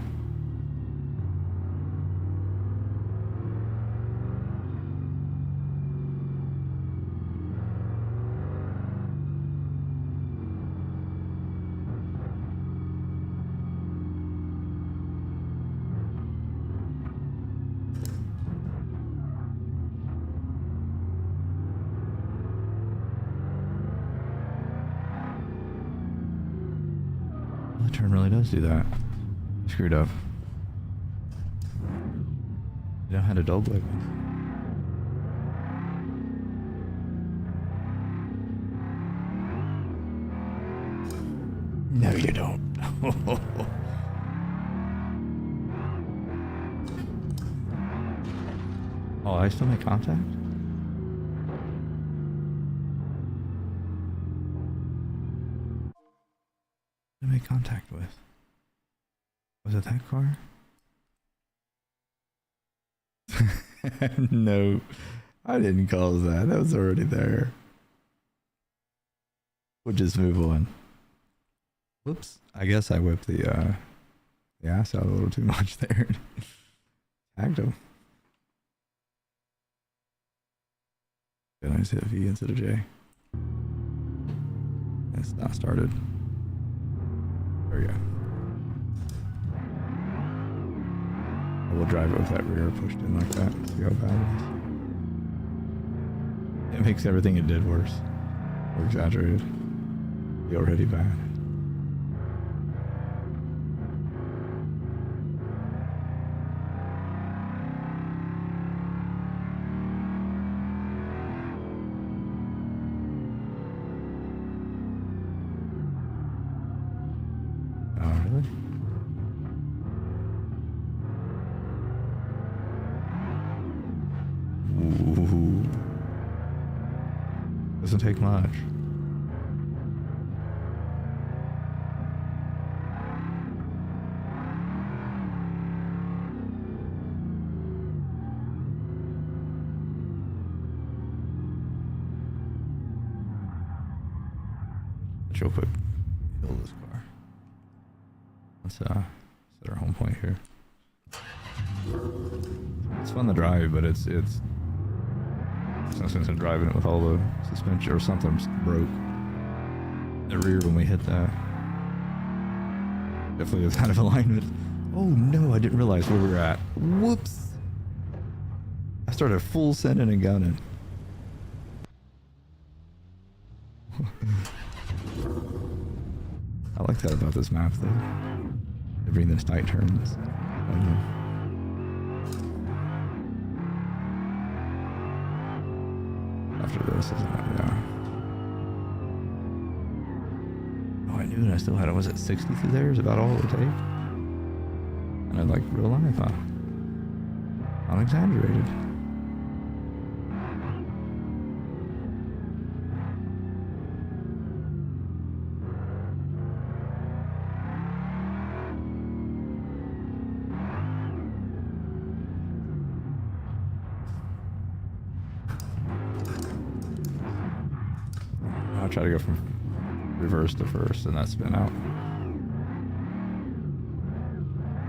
The turn really does do that. I screwed up. You don't have a dog leg. No, you don't. Oh, I still make contact? I made contact with. Was it that car? No, I didn't cause that. That was already there. We'll just move on. Whoops. I guess I whipped the ass out a little too much there. Tagged him. Did I just hit V instead of J? It's not started. There we go. I will drive it with that rear pushed in like that. See how bad it is. It makes everything it did worse. Or exaggerated. Be already bad. Doesn't take much. Real quick, kill this car. Let's set our home point here. It's fun to drive, but it's there's no sense in driving it with all the suspension or something broke. The rear when we hit that. Definitely was out of alignment. Oh no, I didn't realize where we were at. Whoops. I started full sending and gunning. I like that about this map though. They bring those tight turns. After this, isn't it? Yeah. Oh, I knew it. I still had it. Was it 60 through there? Is about all it would take? And I'd like real life, huh? I'm exaggerated. I'll try to go from reverse to first and that spin out.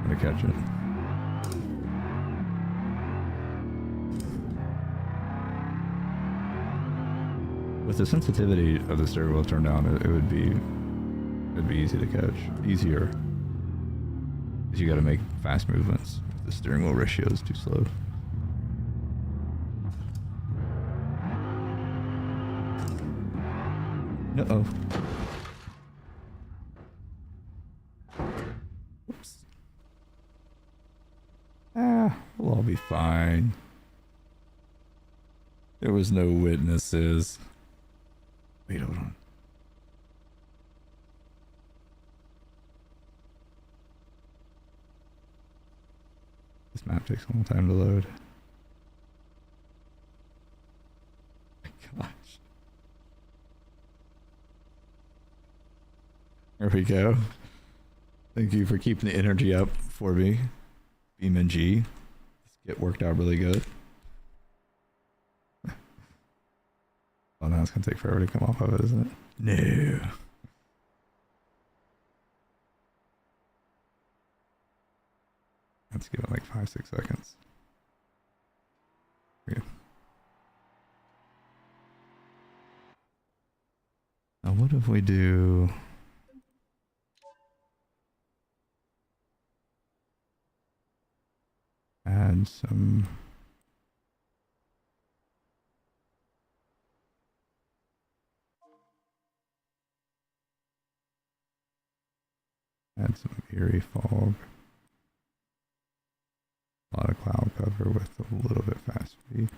Gonna catch it. With the sensitivity of the steering wheel turned down, it'd be easy to catch. Easier. Because you gotta make fast movements. The steering wheel ratio is too slow. Uh-oh. We'll all be fine. There was no witnesses. Wait, hold on. This map takes a long time to load. My gosh. There we go. Thank you for keeping the energy up for me. BeamNG. It worked out really good. Oh, now it's gonna take forever to come off of it, isn't it? No. Let's give it like 5-6 seconds. Yeah. Now what if we do... add some... add some eerie fog. A lot of cloud cover with a little bit fast speed.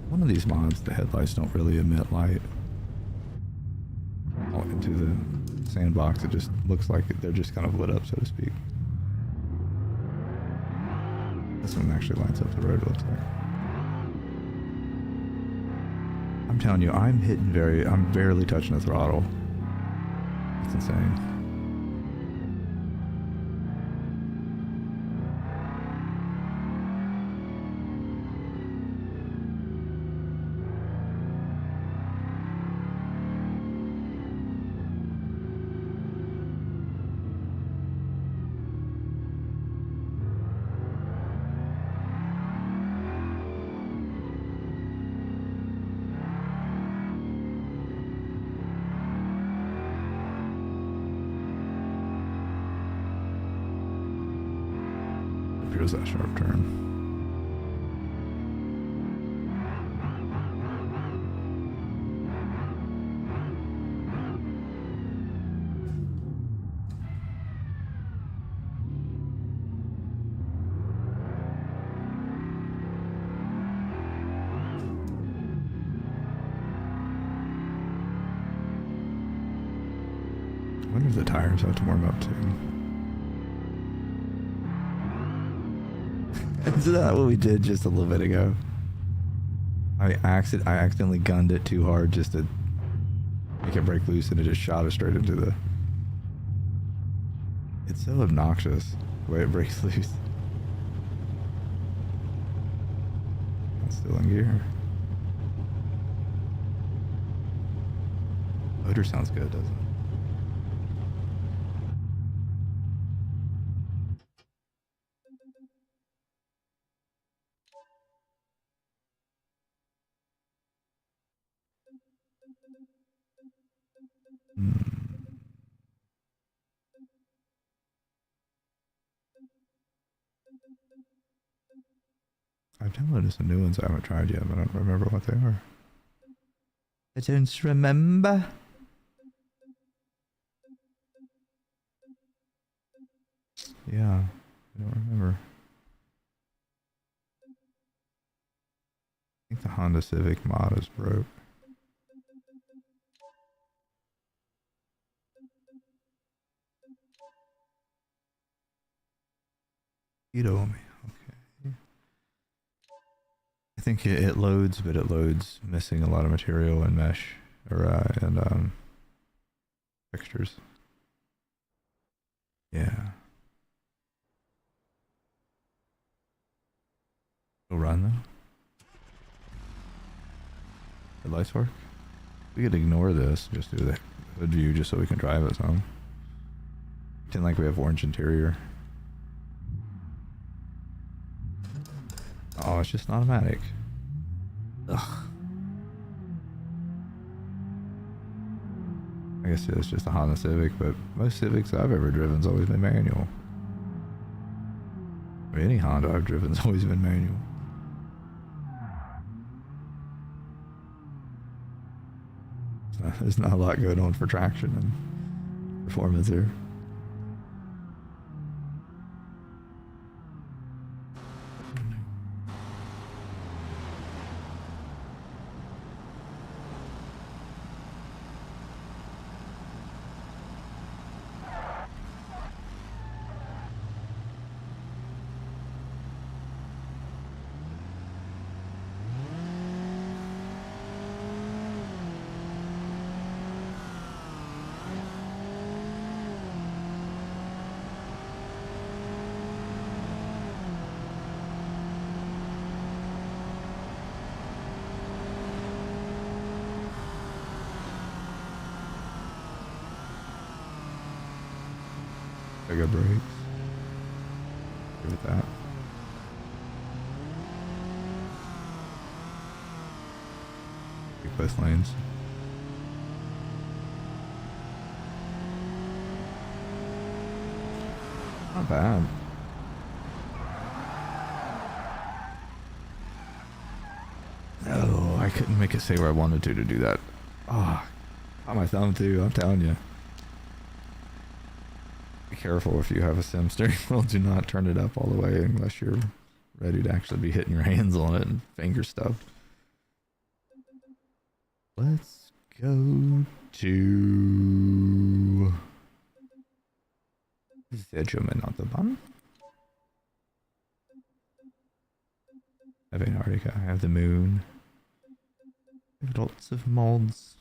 One of these mods, the headlights don't really emit light into the sandbox. It just looks like they're just kind of lit up, so to speak. This one actually lights up the road, it looks like. I'm telling you, I'm barely touching the throttle. It's insane. Here's that sharp turn. I wonder if the tires have to warm up too. Isn't that what we did just a little bit ago? I accidentally gunned it too hard just to make it break loose, and it just shot us straight into the... It's so obnoxious the way it breaks loose. It's still in gear. Motor sounds good, doesn't it? I've downloaded some new ones I haven't tried yet, but I don't remember what they are. I don't remember. Yeah, I don't remember. I think the Honda Civic mod is broke. You know me. Okay. I think it loads, but it loads missing a lot of material and mesh and textures. Yeah. It'll run though. The lights work. We could ignore this, just do the hood view, just so we can drive it some. Pretend like we have orange interior. Oh, it's just an automatic. Ugh. I guess it's just a Honda Civic, but most Civics I've ever driven's always been manual. I mean, any Honda I've driven's always been manual. there's not a lot going on for traction and performance here. I got brakes. Give it that. Take both lanes. Not bad. No, I couldn't make it say where I wanted to do that. Oh, caught my thumb too, I'm telling you. Be careful if you have a sim steering wheel. Do not turn it up all the way unless you're ready to actually be hitting your hands on it and finger stuff. Let's go to Zedgerman on the bottom. I have Antarctica, I have the moon. I have lots of mods.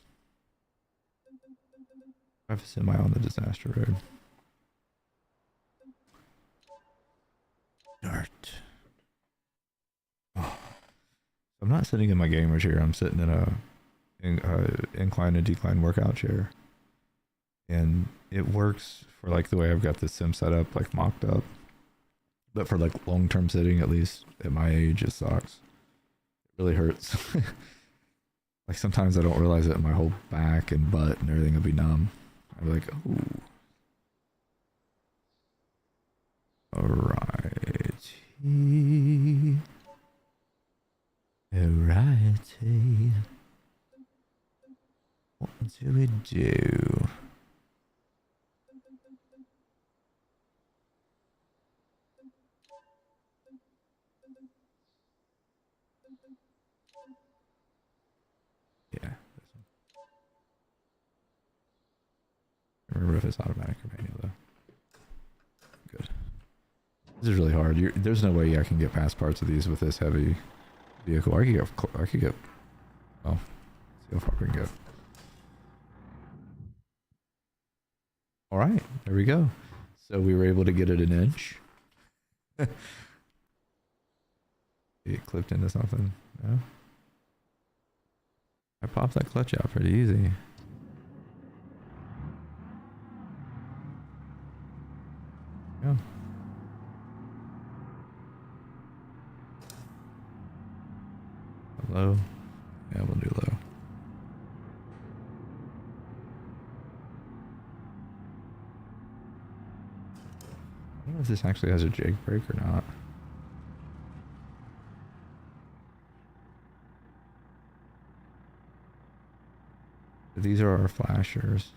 I have a semi on the disaster road. Dirt. Oh. I'm not sitting in my gamer chair, I'm sitting in a incline and decline workout chair. And it works for like the way I've got the sim set up, like mocked up. But for like long-term sitting, at least at my age, it sucks. It really hurts. Like sometimes I don't realize it, my whole back and butt and everything will be numb. I'll be like, ooh. Alrighty. Alrighty. What do we do? Yeah. I remember if it's automatic or manual though. Good. This is really hard. There's no way I can get past parts of these with this heavy vehicle. I could get. Well, see how far we can go. All right, there we go. So we were able to get it an inch. It clipped into something. No. I popped that clutch out pretty easy. Yeah. Low. Yeah, we'll do low. I don't know if this actually has a jake brake or not. But these are our flashers.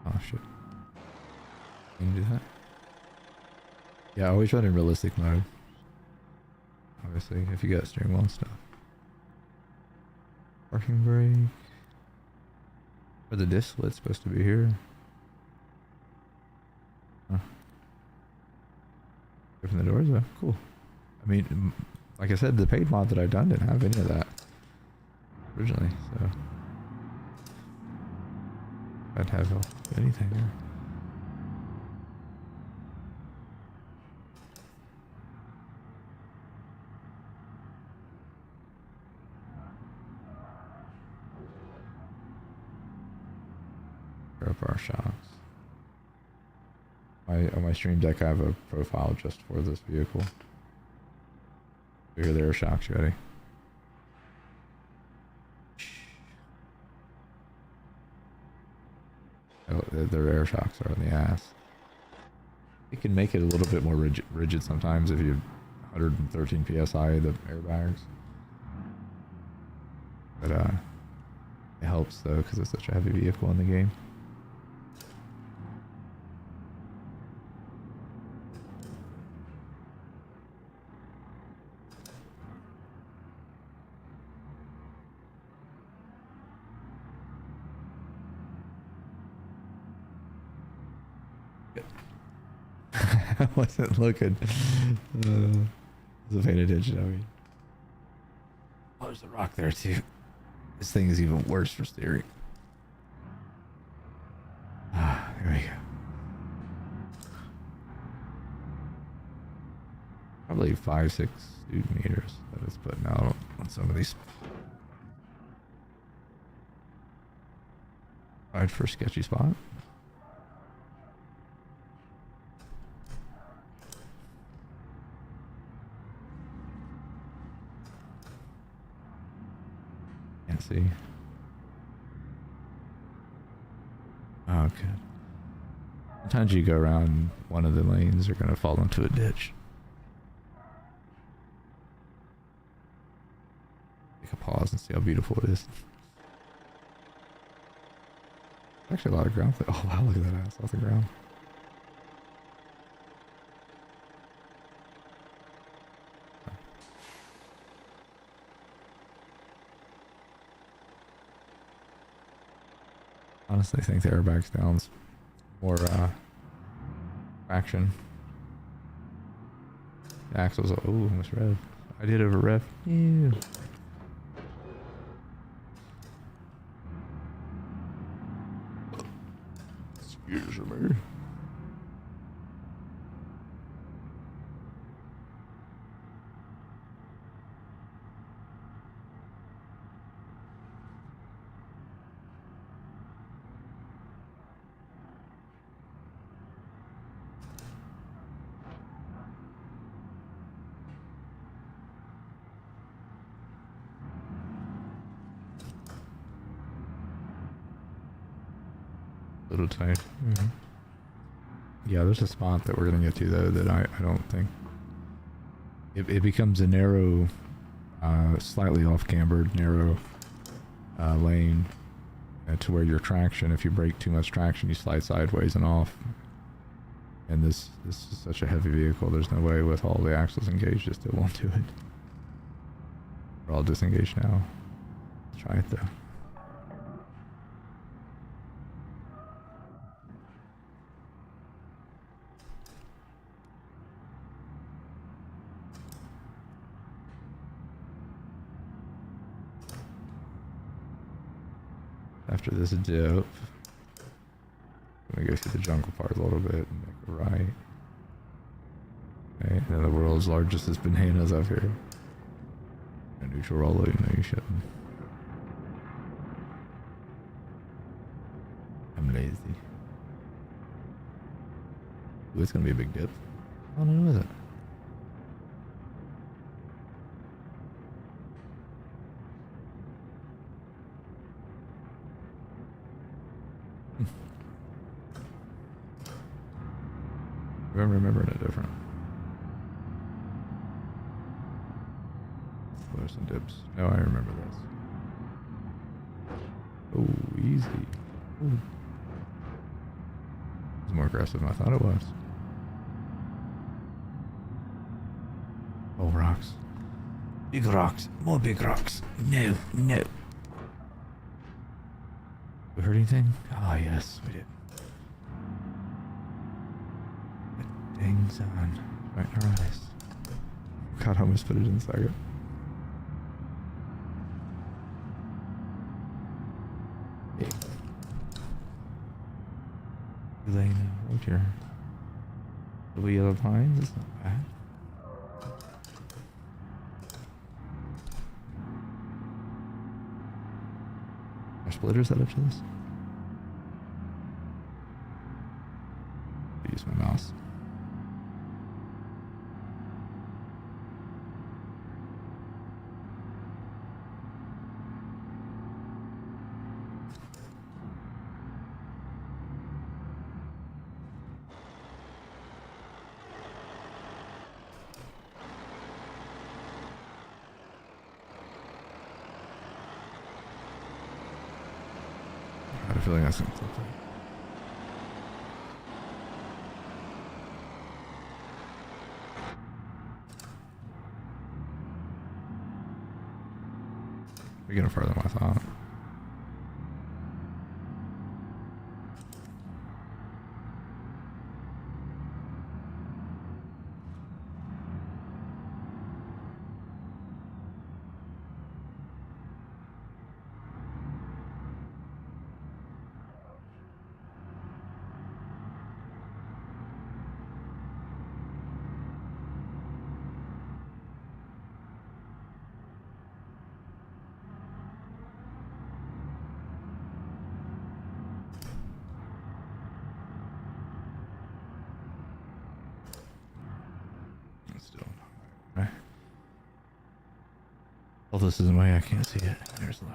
Oh shit. Can you do that? Yeah, always run in realistic mode. Obviously, if you got steering wheel and stuff. Parking brake. Or the disc split's supposed to be here. Huh. Open the doors though. Cool. I mean, like I said, the paid mod that I've done didn't have any of that originally, so I'd have anything there. Up our shocks. On my stream deck I have a profile just for this vehicle. Here there are shocks ready. Oh, their air shocks are on the ass. You can make it a little bit more rigid sometimes if you 113 psi, the airbags. But it helps though because it's such a heavy vehicle in the game. I wasn't looking. Wasn't paying attention. I mean, oh, there's a rock there too. This thing is even worse for steering. Ah, there we go. Probably 5-6 student meters that it's putting out on some of these. Tried for a sketchy spot. Can't see. Oh, okay. Sometimes you go around one of the lanes, you're gonna fall into a ditch. Take a pause and see how beautiful it is. Actually, a lot of ground. Oh wow, look at that ass off the ground. Honestly, I think the airbag's down's more traction. The axles, oh, almost rev. I did over rev. Ew. Excuse me. Little tight. Mm-hmm. Yeah, there's a spot that we're gonna get to though that I don't think it becomes a narrow, slightly off cambered narrow lane to where your traction, if you break too much traction, you slide sideways and off. And this is such a heavy vehicle. There's no way with all the axles engaged, just it won't do it. We're all disengaged now. Let's try it though. After this dip, I'm gonna go through the jungle part a little bit and make a right. Okay, and then the world's largest is bananas up here. A neutral roll, you know you shouldn't. I'm lazy. Ooh, it's gonna be a big dip. Oh no, is it? I'm remembering it different. Oh, there's some dips. No, I remember this. Oh, easy. Ooh. It's more aggressive than I thought it was. Oh, rocks. Big rocks. More big rocks. No, no. We heard anything? Oh, yes, we did. Dang on. Right in our eyes. God, I almost put it in second. Hey. Elena, what's your little yellow pines? It's not bad. Are splitters set up to this? Use my mouse. a feeling that's gonna clip that. We're getting further than I thought. Still. Right. Well, this is the way I can't see it. There's low.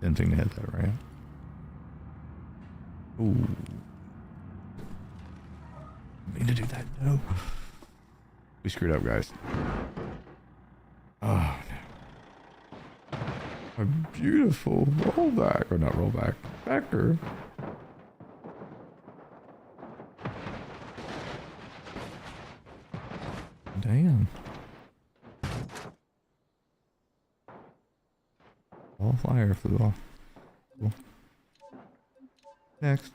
Tempting to hit that ramp. Ooh. Need to do that. No. We screwed up, guys. Oh no. A beautiful rollback. Or not rollback. Backer. Damn. All flyer flew off. Cool. Next.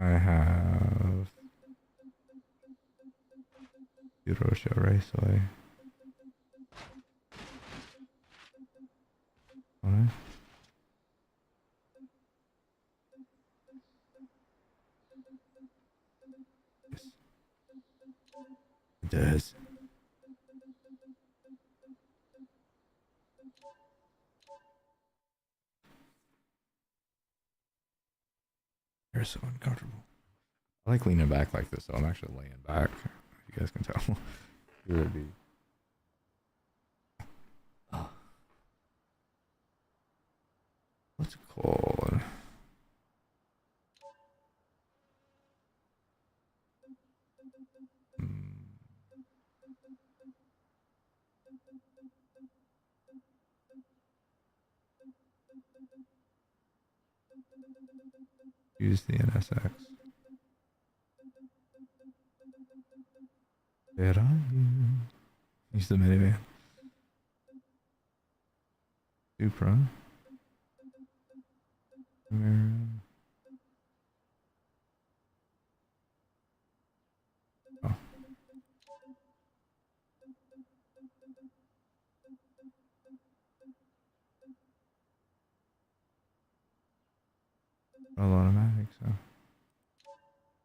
I have Euroshow Raceway. Alright. Yes. It does. You're so uncomfortable. I like leaning back like this, so I'm actually laying back. You guys can tell. Here would be. Oh. What's it called? Use the NSX. Where are you? Use the minivan. Supra. Camaro. Oh. All automatic, so.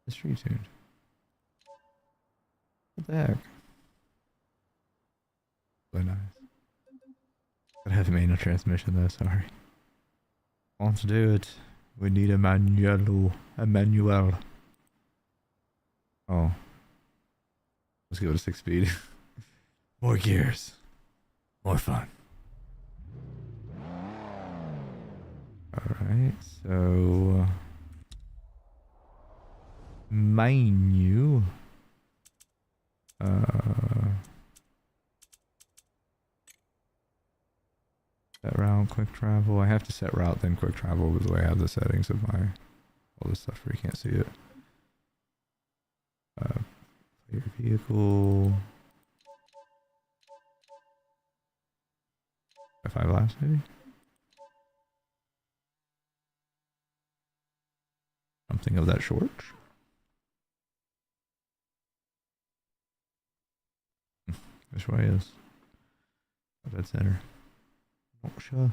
It's street tuned. What the heck? Really nice. Gotta have a manual transmission though, sorry. Want to do it. We need a manual. A manual. Oh. Let's go to 6 speed. More gears. More fun. Alright, so menu. Set route, quick travel. I have to set route then quick travel with the way I have the settings of my all this stuff where you can't see it. Your vehicle. 5 laps maybe? Something of that short. Which way is? Dead center. Not sure.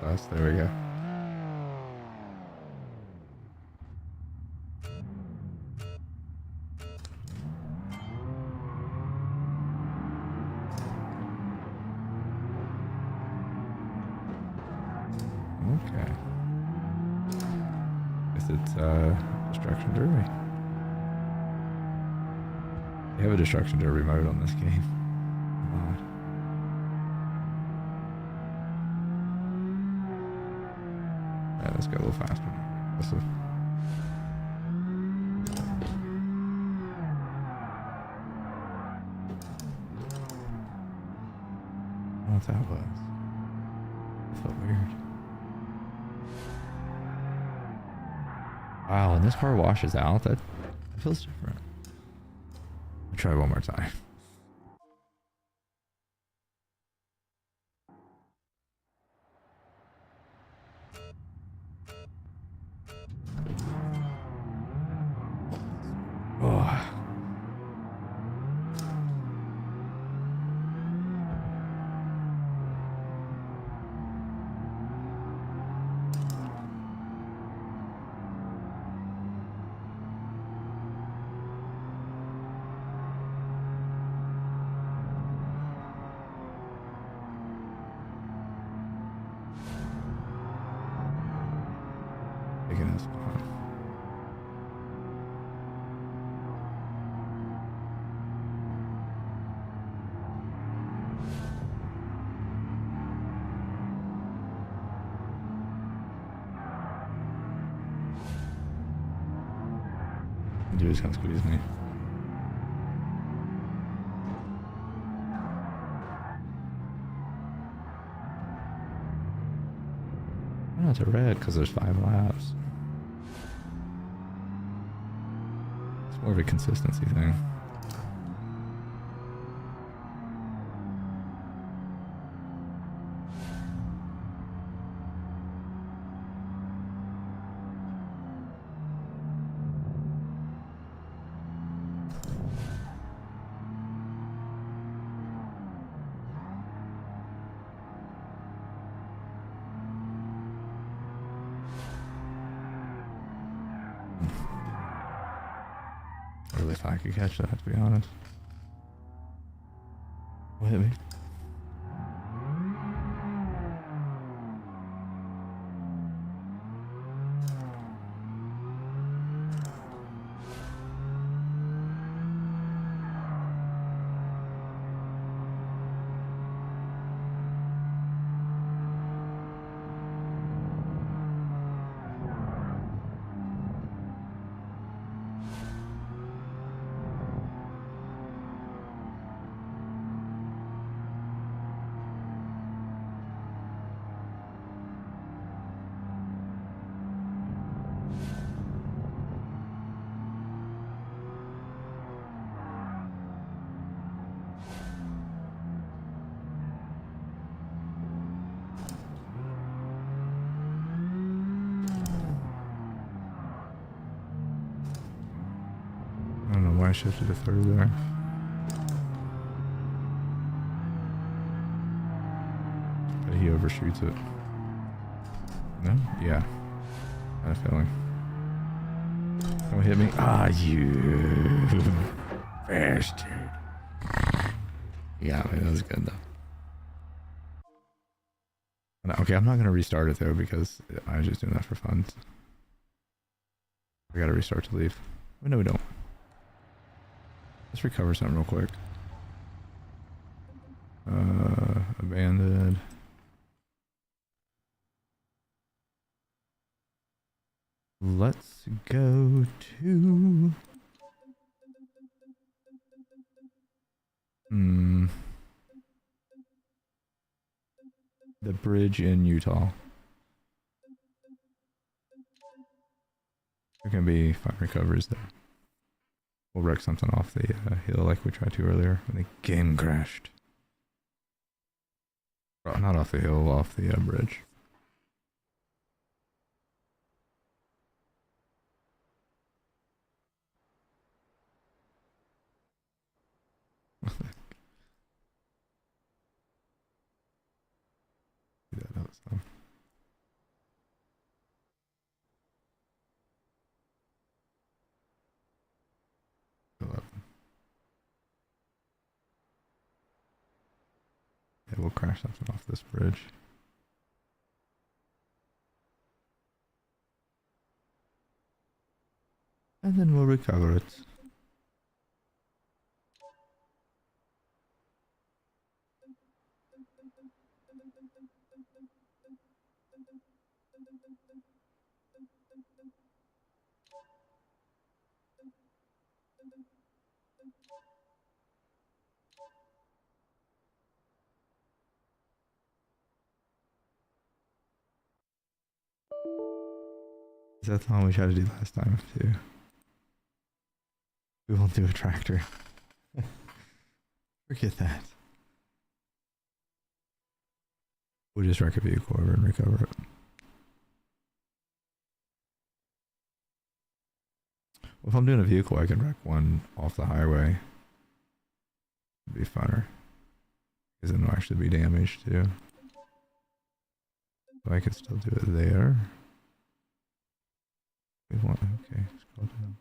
That's us. There we go. Okay. Guess it's Destruction Derby. They have a Destruction Derby mode on this game. Odd. Alright, let's go a little faster. What that was. It felt weird. Wow, when this car washes out, that feels different. I'll try one more time. Oh. Taking this spot. Dude, just gonna squeeze me. Oh, it's a red because there's 5 laps. It's more of a consistency thing. I really thought I could catch that, to be honest. What hit me? I don't know why I shifted to 3rd there. But he overshoots it. No? Yeah. Kind of feeling. Don't hit me. Ah, you bastard. Yeah, man, that was good though. Okay, I'm not going to restart it though because I was just doing that for fun. We got to restart to leave. Oh, no, we don't. Let's recover something real quick. Abandoned. Let's go to... the bridge in Utah. There can be 5 recoveries there. We'll wreck something off the hill like we tried to earlier when the game crashed. Oh, not off the hill, off the bridge. That was Okay, we'll crash something off this bridge. And then we'll recover it. Is that the one we tried to do last time too? We won't do a tractor. Forget that. We'll just wreck a vehicle over and recover it. Well, if I'm doing a vehicle, I can wreck one off the highway. It'd be funner. Because then it'll actually be damaged too. So I could still do it there. We want, okay, scroll down.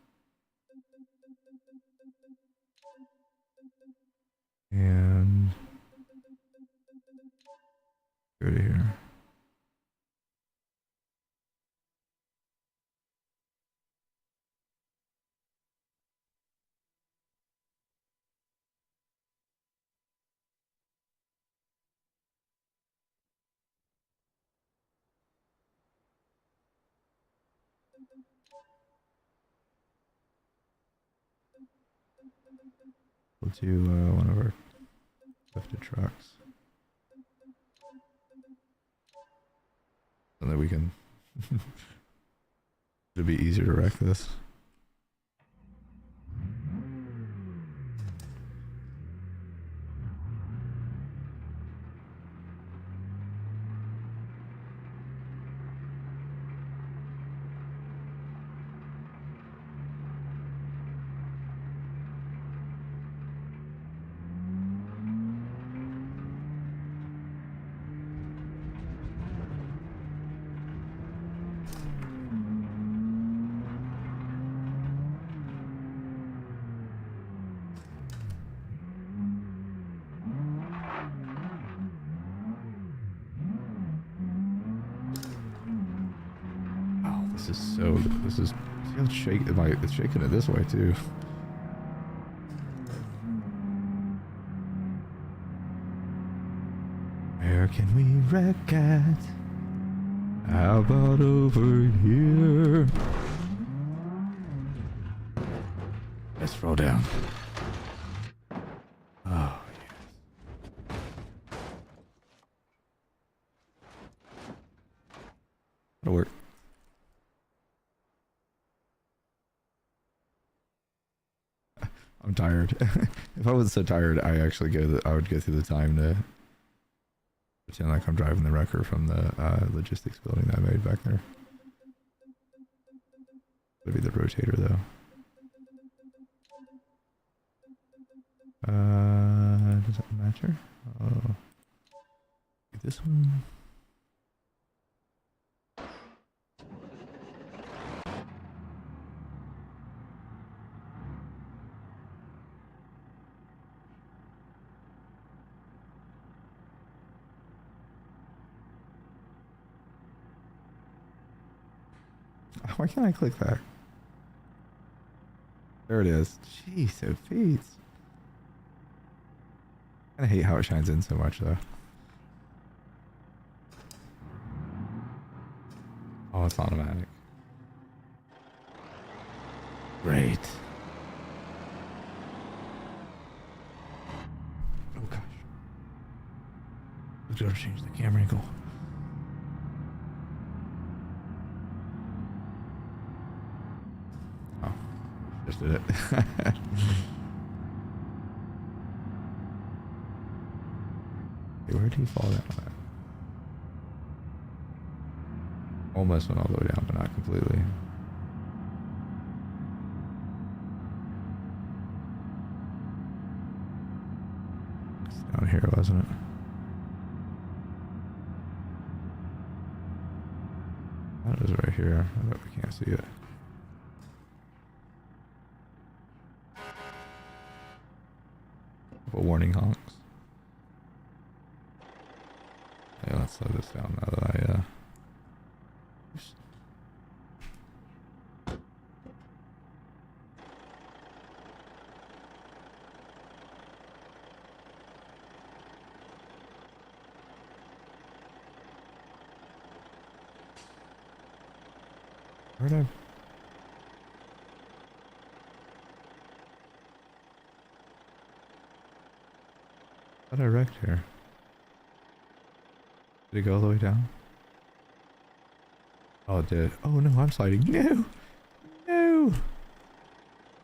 And go to here. We'll do one of our lifted trucks. So that we can it'll be easier to wreck this. This is see how it's shaking. It's shaking it this way too. Where can we wreck at? How about over here? Let's roll down. Oh yes. That'll work. I'm tired. If I wasn't so tired, I would go through the time to pretend like I'm driving the wrecker from the logistics building that I made back there. It'll be the rotator though. Does that match her? Oh, this one. Why can't I click that? There it is. Jeez, so Pete. I hate how it shines in so much though. Oh, it's automatic. Great. Oh gosh. We've got to change the camera angle. Oh, just did it. Where did he fall down at? Almost went all the way down, but not completely. It's down here, wasn't it? That is right here. I bet we can't see it. Couple warning honks. slow this down now that I oops. Where'd I? Thought I wrecked here. Did it go all the way down? Oh, it did. Oh no, I'm sliding. No! No!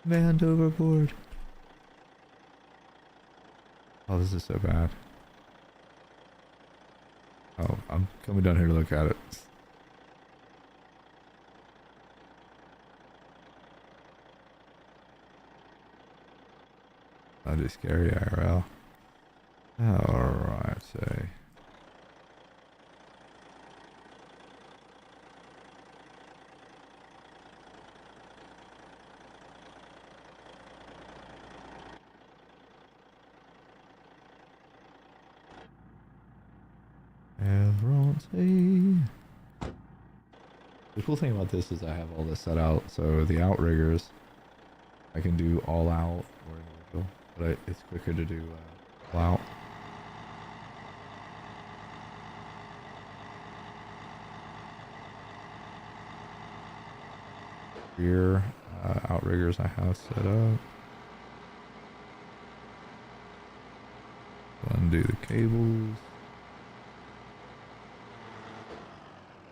Manned overboard. Oh, this is so bad. Oh, I'm coming down here to look at it. That'd be scary, IRL. Alright, say. The cool thing about this is I have all this set out, so the outriggers I can do all out or individual, but it's quicker to do all out. Rear outriggers I have set up. Undo the cables.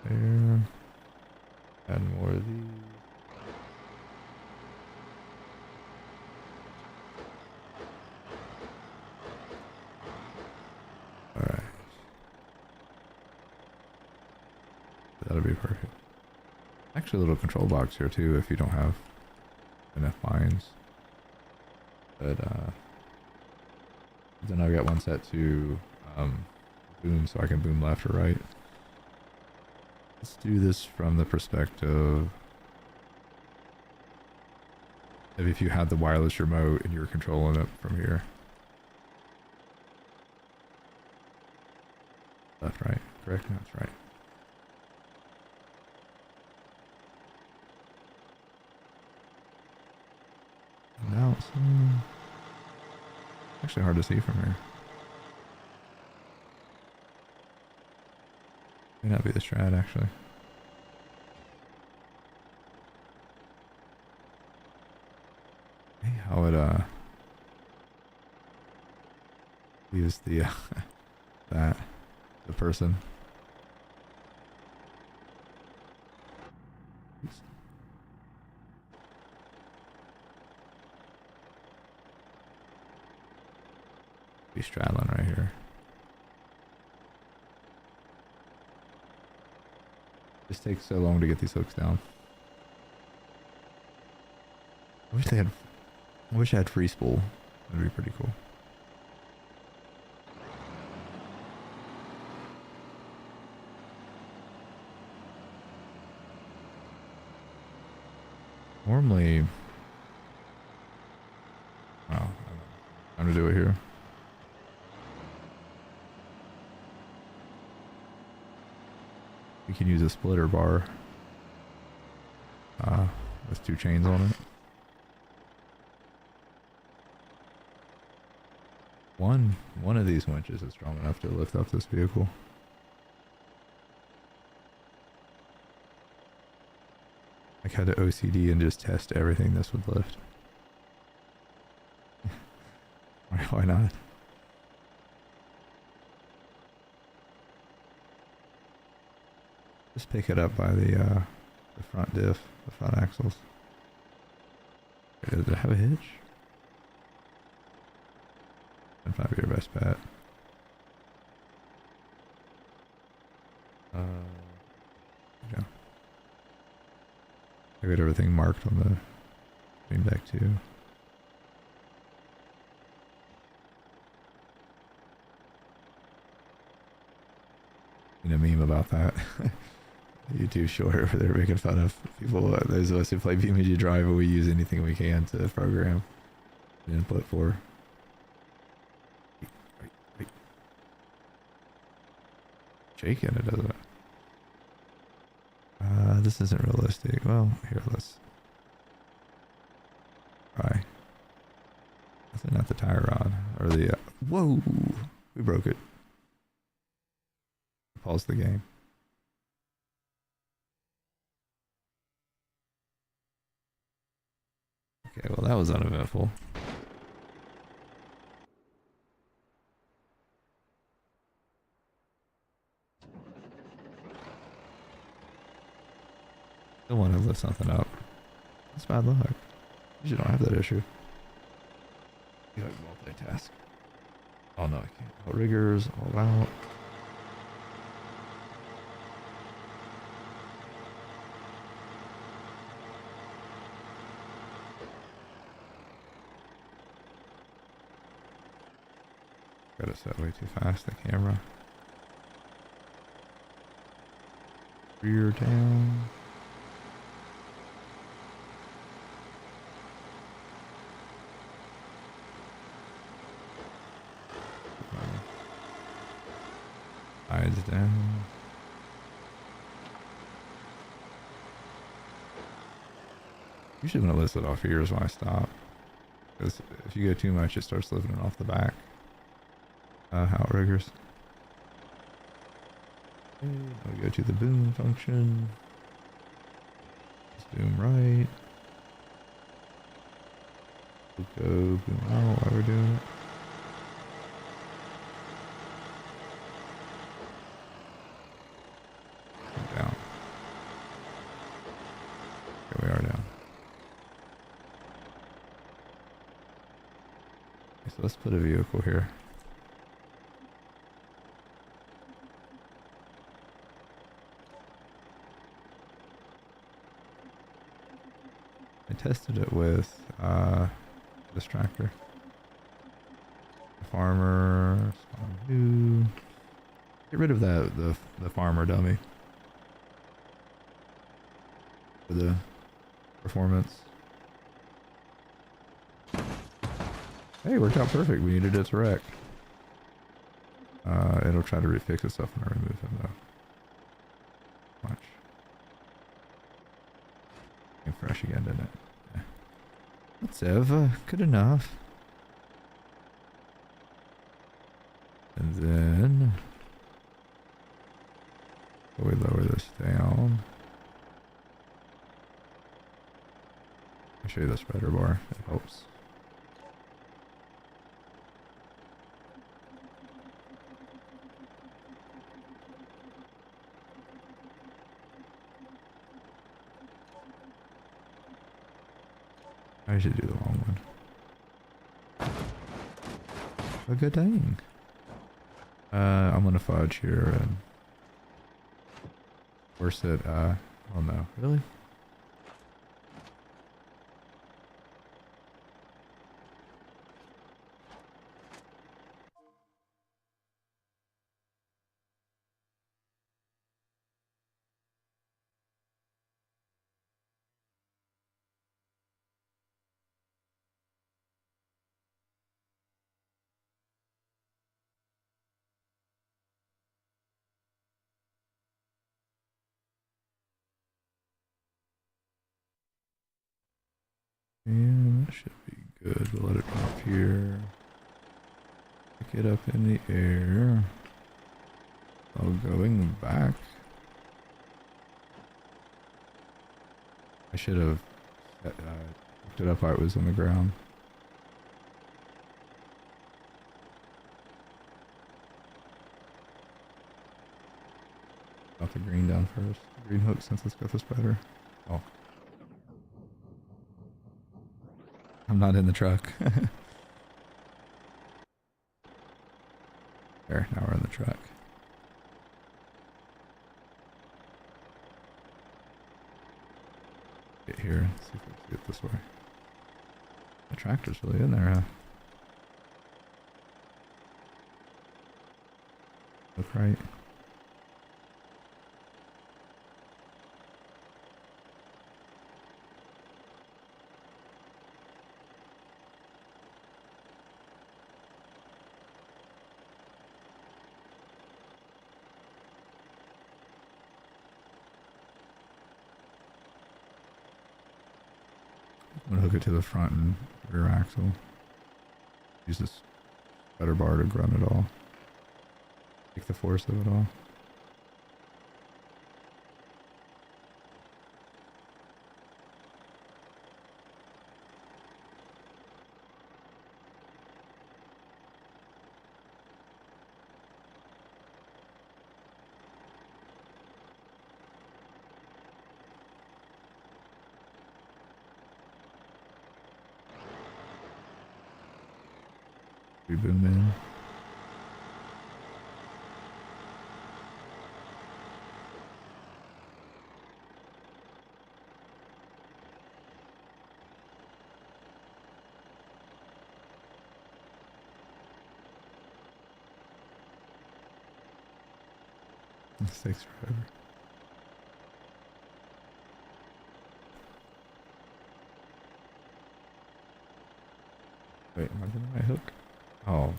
There. Add more of these. Alright. That'll be perfect. Actually a little control box here too if you don't have enough mines. But then I've got one set to boom so I can boom left or right. Let's do this from the perspective of if you had the wireless remote and you were controlling it from here. Left, right, correct? That's right. And now it's actually hard to see from here. May not be the strat actually. Hey, how it use the that the person. Oops. Be straddling right here. Just takes so long to get these hooks down. I wish I had free spool. That'd be pretty cool. Normally, oh, time to do it here. We can use a splitter bar with 2 chains on it. One of these winches is strong enough to lift up this vehicle. I had to OCD and just test everything this would lift. Why not? Just pick it up by the front diff, the front axles. Does it have a hitch? That might be your best bet. Yeah. I got everything marked on the stream deck too. In a meme about that. YouTube short where they're making fun of people. Those of us who play BeamNG Drive, we use anything we can to program and input for. shaking it, doesn't it? This isn't realistic. Well, here, let's try. Is it not the tire rod? Or the, whoa! We broke it. Pause the game. Okay, well that was uneventful. Still want to lift something up. That's bad luck. You don't have that issue. You have multitask. Oh no, I can't. All riggers, all out. Got it set way too fast, the camera. Rear down. Eyes down. Usually when I lift it off here is when I stop. Because if you go too much, it starts lifting it off the back. Outriggers. Okay, now we go to the boom function. Just boom right. We'll go boom out while we're doing it. Down. Okay, we are down. Okay, so let's put a vehicle here. I tested it with this tractor. Farmer, spawn new. Get rid of that the farmer dummy for the performance. Hey, worked out perfect. We needed it to wreck. It'll try to refix itself when I remove him though. Watch. Came fresh again, didn't it? Yeah. Whatever. Good enough. And then we lower this down. I'll show you the spreader bar. It helps. I should do the long one. A good thing. I'm gonna fudge here and force it. Oh no, really? And that should be good. We'll let it drop here. Pick it up in the air. Oh, going back. I should have picked it up while it was on the ground. Got the green down first. The green hook since it's got the spreader. Oh. I'm not in the truck. There, now we're in the truck. Get here, see if we can see it this way. The tractor's really in there, huh? Look right. I'm gonna hook it to the front and rear axle. Use this better bar to grunt it all. Take the force of it all. Boom in. This takes forever. Wait, am I getting my hook? Oh.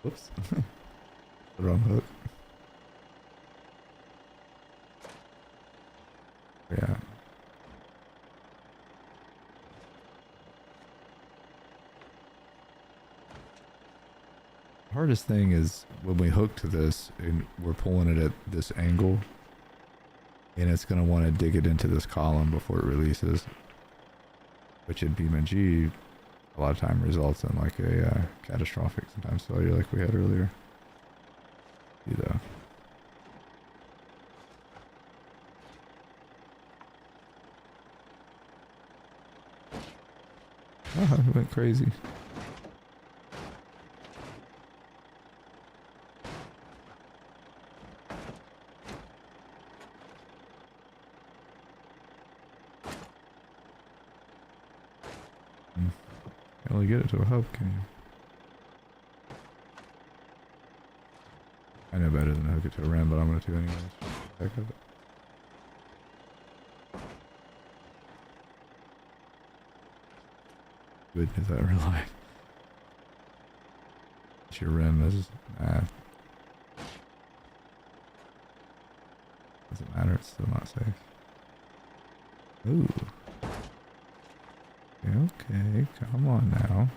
Whoops. The wrong hook. Yeah. The hardest thing is when we hook to this and we're pulling it at this angle and it's going to want to dig it into this column before it releases, which in BeamNG a lot of time results in like a catastrophic sometimes failure like we had earlier. See though. Oh, it went crazy. Can't really get it to a hub, can you? I know better than to hook it to a rim, but I'm gonna do anyways. Heck of it. Goodness, that real life. It's your rim is doesn't matter, it's still not safe. Ooh. Okay, come on now.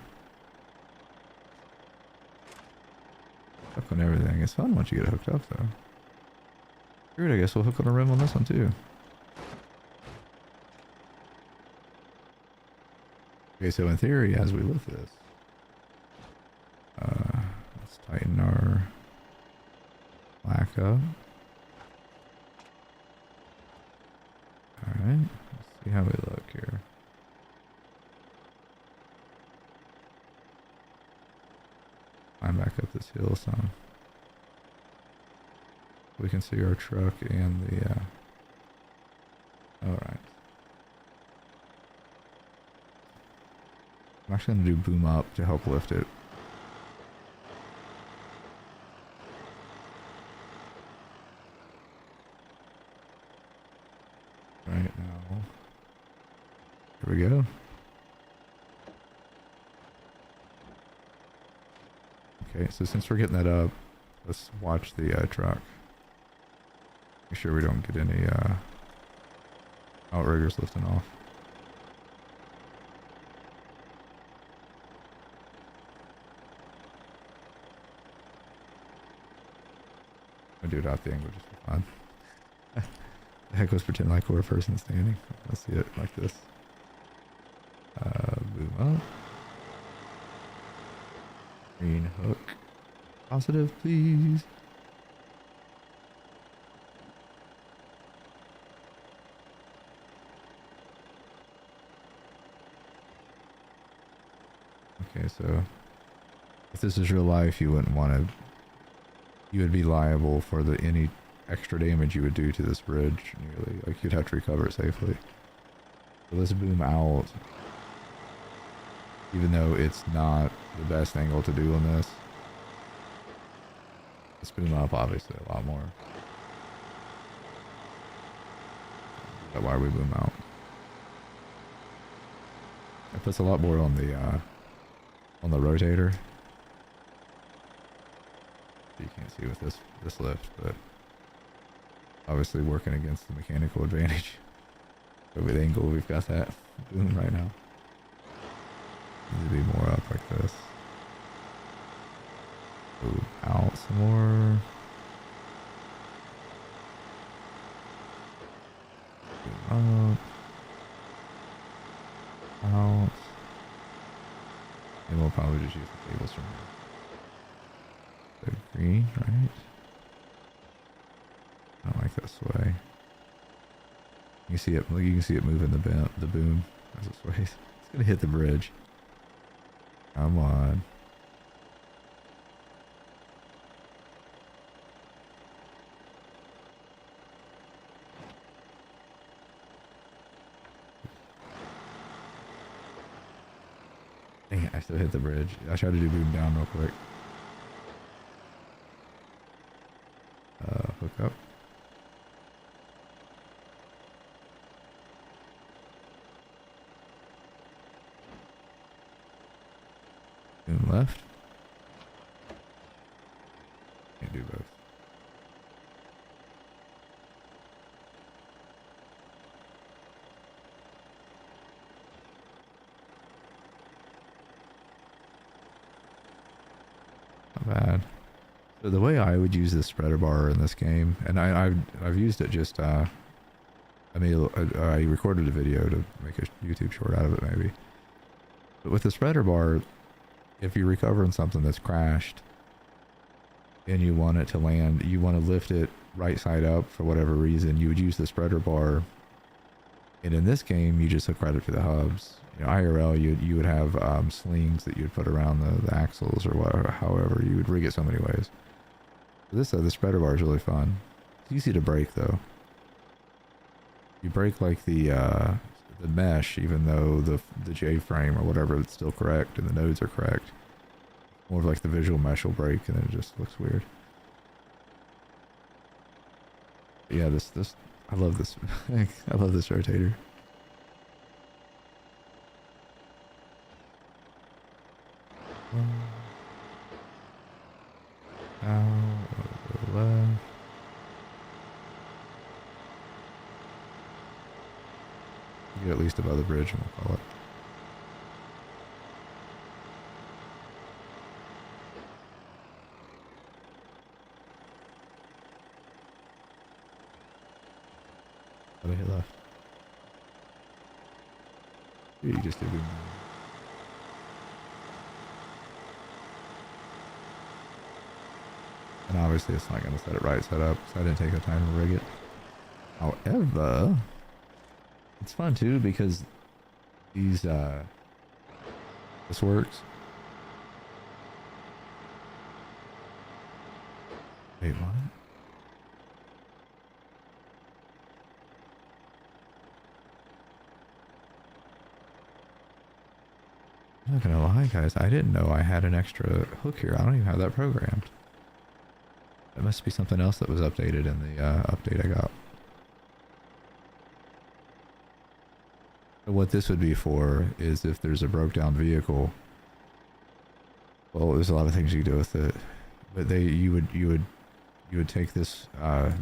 Hook on everything. It's fun once you get it hooked up though. Good, I guess we'll hook on a rim on this one too. Okay, so in theory, as we lift this, let's tighten our black up. Alright, let's see how we look here. Climb back up this hill some. We can see our truck and the, alright. I'm actually going to do boom up to help lift it. Right now. Here we go. Okay, so since we're getting that up, let's watch the truck. Make sure we don't get any outriggers lifting off. I'll do it out the angle just for fun. The heck was pretend like we're a person standing. Let's see it like this. Boom up. Green hook. Positive, please. Okay, so if this is real life, you wouldn't want to. You would be liable for any extra damage you would do to this bridge. Nearly, like you'd have to recover it safely. So let's boom out, even though it's not the best angle to do on this. Let's boom up, obviously, a lot more. That's why we boom out. It puts a lot more on the rotator. You can't see with this lift, but obviously working against the mechanical advantage. So with angle, we've got that boom right now. Needs to be more up like this. Move out some more. Boom up. Out. And we'll probably just use the cables from here. So green, right? I don't like this way. You see it. You can see it moving the boom as it sways. It's gonna hit the bridge. Come on. Dang it! I still hit the bridge. I tried to do boom down real quick. Hook up. Boom left. Can't do both. Not bad. So the way I would use the spreader bar in this game, and I've used it just I recorded a video to make a YouTube short out of it maybe. But with the spreader bar, if you're recovering something that's crashed and you want it to land, you want to lift it right side up for whatever reason, you would use the spreader bar. And in this game, you just hook right up to the hubs. You know, IRL, you would have slings that you would put around the axles or whatever, however you would rig it so many ways. This the spreader bar is really fun. It's easy to break though. You break like the mesh, even though the J frame or whatever it's still correct and the nodes are correct. More of like the visual mesh will break and it just looks weird. But yeah, this I love this. I love this rotator. Left. Get at least above the bridge and we'll call it. Oh, they hit left. You just did boom. And obviously it's not going to set it right set up, so I didn't take the time to rig it. However, it's fun too because these this works. Wait, what? I'm not gonna lie, guys, I didn't know I had an extra hook here. I don't even have that programmed. That must be something else that was updated in the update I got. So what this would be for is if there's a broke down vehicle. Well, there's a lot of things you do with it, but you would take this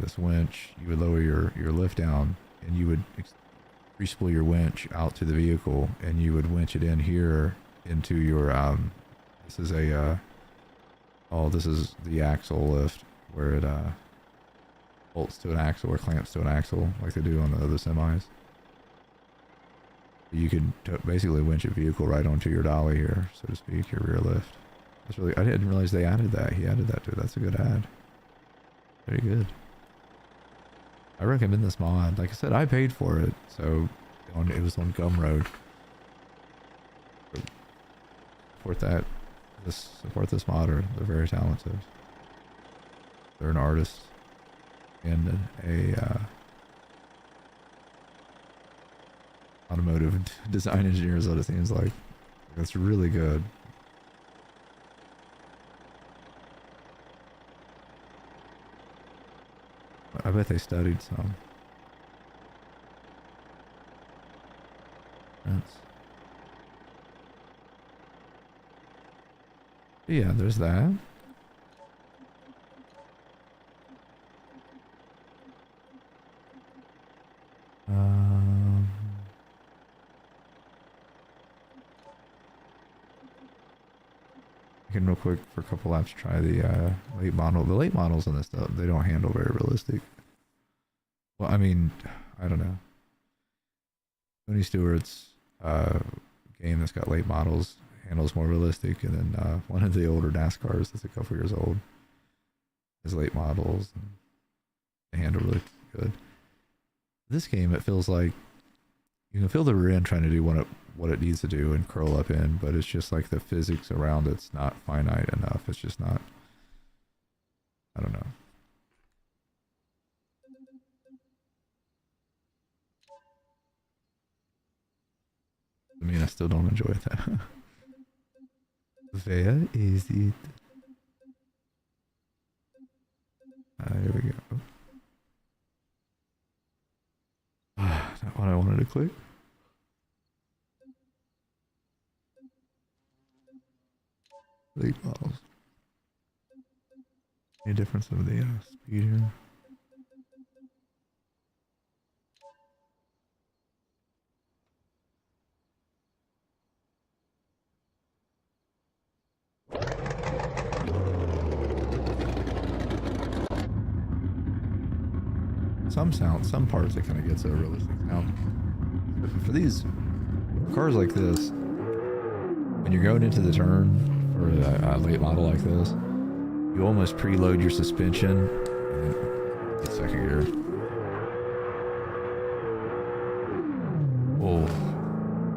this winch, you would lower your lift down, and you would re-spool your winch out to the vehicle, and you would winch it in here into your this is a this is the axle lift where it bolts to an axle or clamps to an axle like they do on the other semis. You could basically winch a vehicle right onto your dolly here, so to speak, your rear lift. That's really, I didn't realize they added that. He added that to it. That's a good add. Very good. I recommend this mod. Like I said, I paid for it, so it was on Gumroad. Support this modder. They're very talented. They're an artist and a automotive design engineer is what it seems like. That's really good. I bet they studied some. Yeah, there's that. Um, I can real quick for a couple laps try the late model. The late models on this stuff, they don't handle very realistic. Well, I mean, I don't know. Tony Stewart's game that's got late models handles more realistic, and then one of the older NASCARs that's a couple years old has late models, and they handle really good. This game, it feels like you can feel the rear end trying to do what it needs to do and curl up in, but it's just like the physics around it's not finite enough. It's just not, I don't know. I mean, I still don't enjoy that. Where is it? Here we go. Not what I wanted to click. Late models. Any difference of the speed here? Some parts it kind of gets a realistic sound. But for these cars like this, when you're going into the turn for a late model like this, you almost preload your suspension and then get second gear. Oh,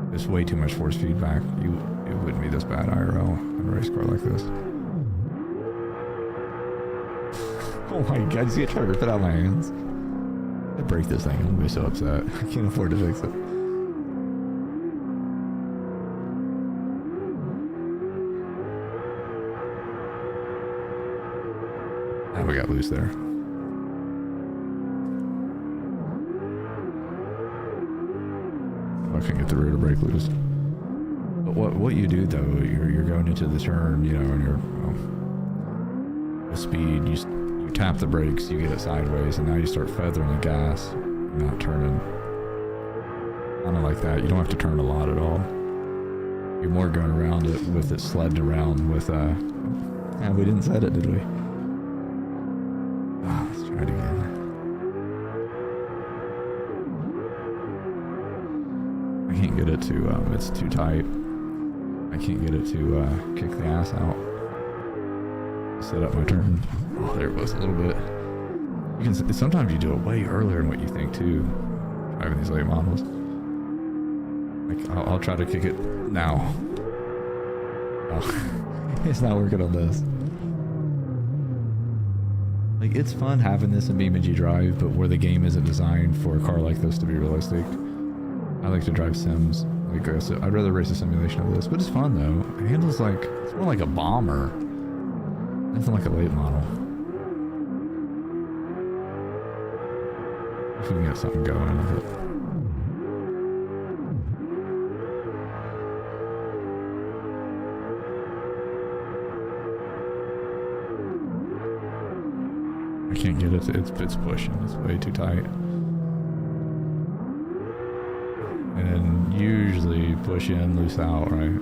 there's way too much force feedback. It wouldn't be this bad IRL in a race car like this. Oh my god, you see it try to rip it out of my hands? I break this thing, I'm gonna be so upset. I can't afford to fix it. Ah, we got loose there. I can't get the rear to break loose. But what you do though, you're going into the turn, you know, and you're the speed, you tap the brakes, you get it sideways, and now you start feathering the gas, not turning. Kind of like that. You don't have to turn a lot at all. You're more going around it with it sledding around with yeah, we didn't set it, did we? Let's try it again. I can't get it to it's too tight. I can't get it to kick the ass out. Set up my turn. Oh, there it was a little bit. You can sometimes you do it way earlier than what you think too. Driving these late models. Like I'll try to kick it now. Oh, it's not working on this. Like it's fun having this in BeamNG Drive, but where the game isn't designed for a car like this to be realistic. I like to drive sims. Like I'd rather race a simulation of this, but it's fun though. It handles like it's more like a bomber. Nothing like a late model. If we can get something going with it. I can't get it. It's pushing. It's way too tight. And usually push in, loose out, right?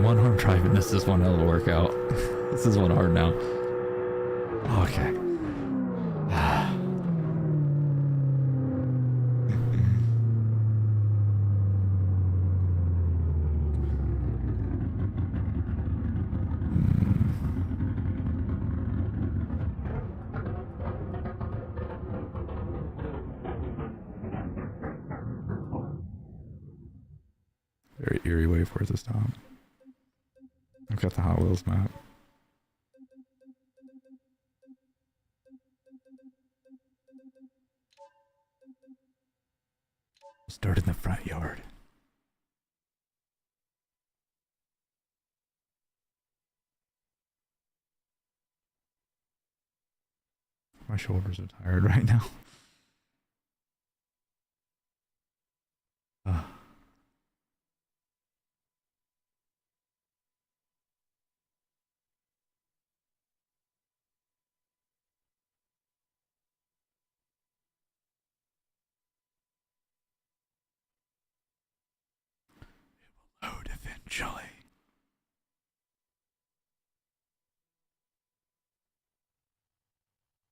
One arm driving this is one hell of a workout. This is one hard now. Okay. Very eerie way for it to stop. I've got the Hot Wheels map. Start in the front yard. My shoulders are tired right now. chilly.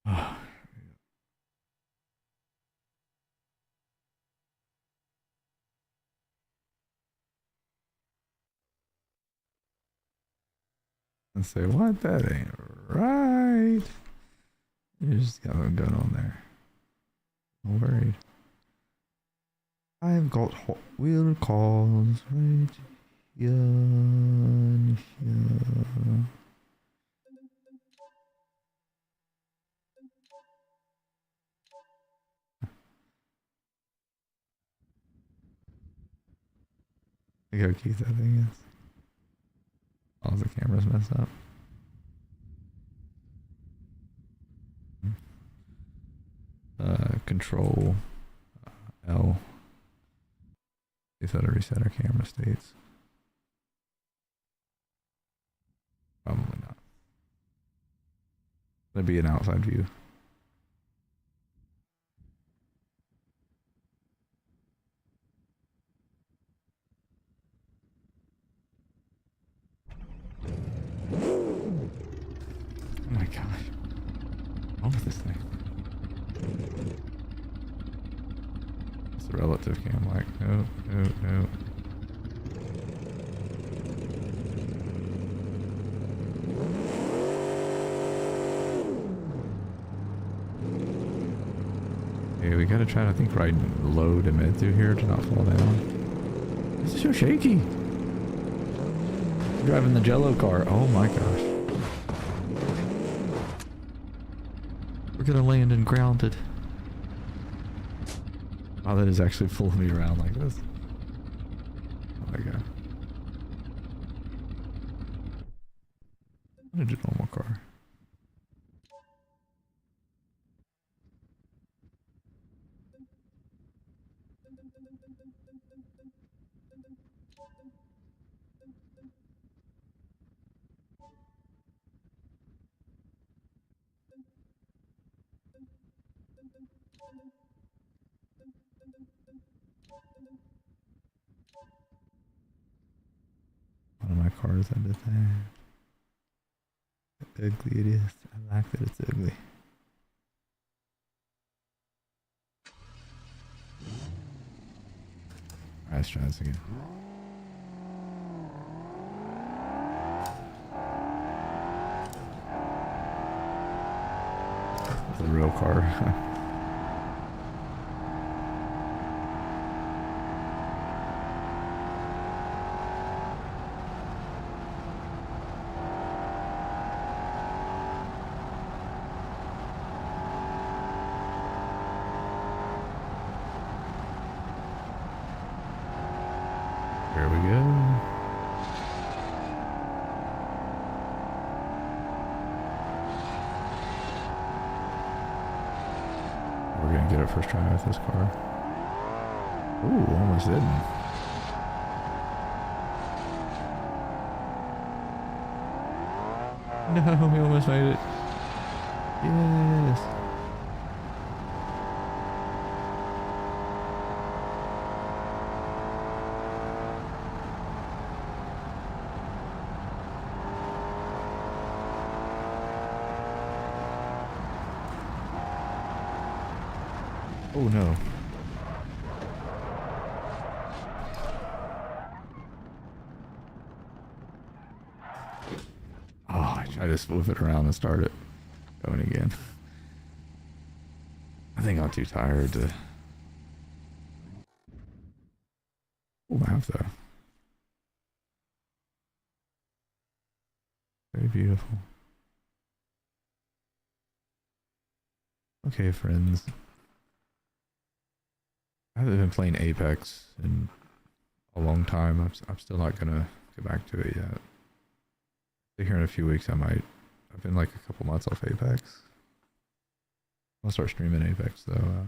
Oh. And say, what? That ain't right. You just got a gun on there. I'm worried. I've got Hot Wheel cars right here. Look how cute that thing is. All the cameras messed up. Control L. See if that'll reset our camera states. Probably not. That'd be an outside view. Oh my gosh. What's wrong with this thing? It's a relative cam, like, no, no, no. Okay, we gotta try to think right low to mid through here to not fall down. This is so shaky. I'm driving the Jello car. Oh my gosh. We're gonna land and grounded. Wow, that is actually pulling me around like this. Oh my god. I'm gonna do normal car. One of my cars ended there. How ugly it is. I like that it's ugly. Alright, let's try this again. It's a real car. Here we go. We're gonna get it first try with this car. Ooh, almost didn't. No, we almost made it. Yes. Oh no. Oh, I tried to spoof it around and start it going again. I think I'm too tired to pull map though. Very beautiful. Okay, friends. I haven't been playing Apex in a long time. I'm still not gonna get back to it yet. Here in a few weeks I might. I've been like a couple months off Apex. I'll start streaming Apex though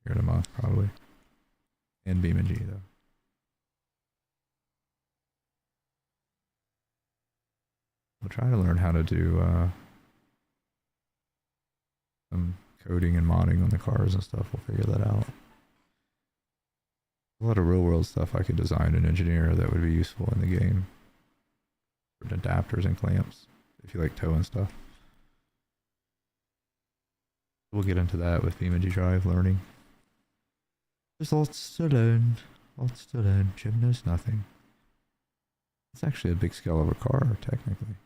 here in a month probably. And BeamNG though. We'll try to learn how to do some coding and modding on the cars and stuff. We'll figure that out. A lot of real world stuff I could design and engineer that would be useful in the game. For adapters and clamps, if you like tow and stuff. We'll get into that with BeamNG Drive learning. There's lots to learn. Lots to learn. Jim knows nothing. It's actually a big scale of a car, technically.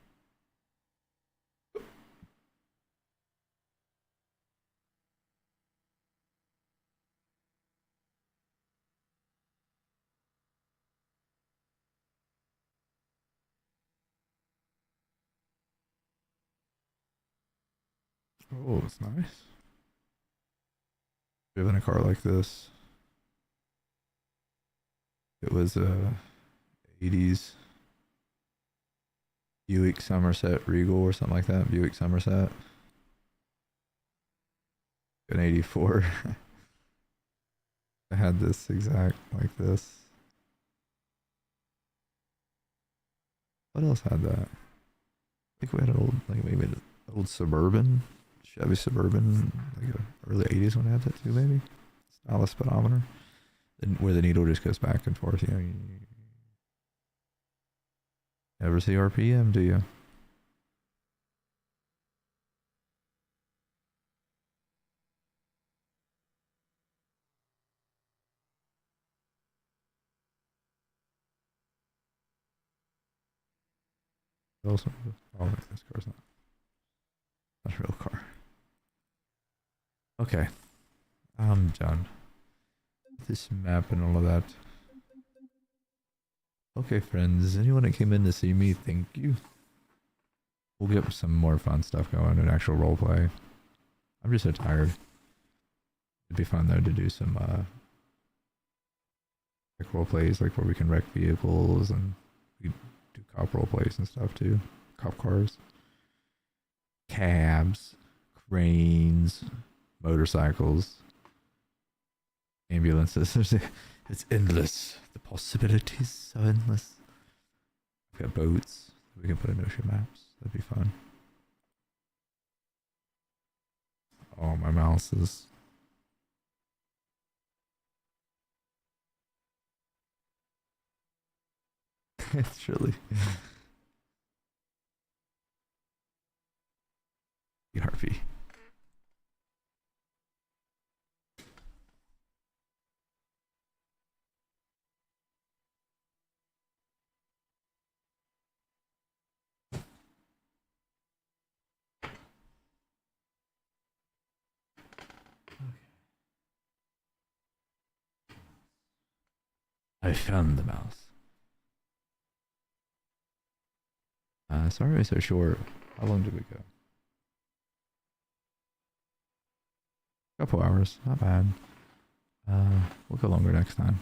Oh, it's nice. Driven a car like this. It was a 80s Buick Somerset Regal or something like that. Buick Somerset. An 84. I had this exact like this. What else had that? I think we had an old, like maybe an old Suburban, Chevy Suburban, like a early 80s one had that too, maybe. Stylus speedometer. Where the needle just goes back and forth, you know. You never see RPM, do you? Also, oh, this car's not a real car. Okay, I'm done. This map and all of that. Okay, friends, anyone that came in to see me, thank you. We'll get some more fun stuff going and actual roleplay. I'm just so tired. It'd be fun though to do some like roleplays, like where we can wreck vehicles and we do cop roleplays and stuff too. Cop cars, cabs, cranes, motorcycles, ambulances. It's endless. The possibilities are endless. We've got boats. We can put in ocean maps. That'd be fun. Oh, my mouse is... it's really... ERP. I found the mouse. Sorry so short. How long did we go? Couple hours, not bad. We'll go longer next time.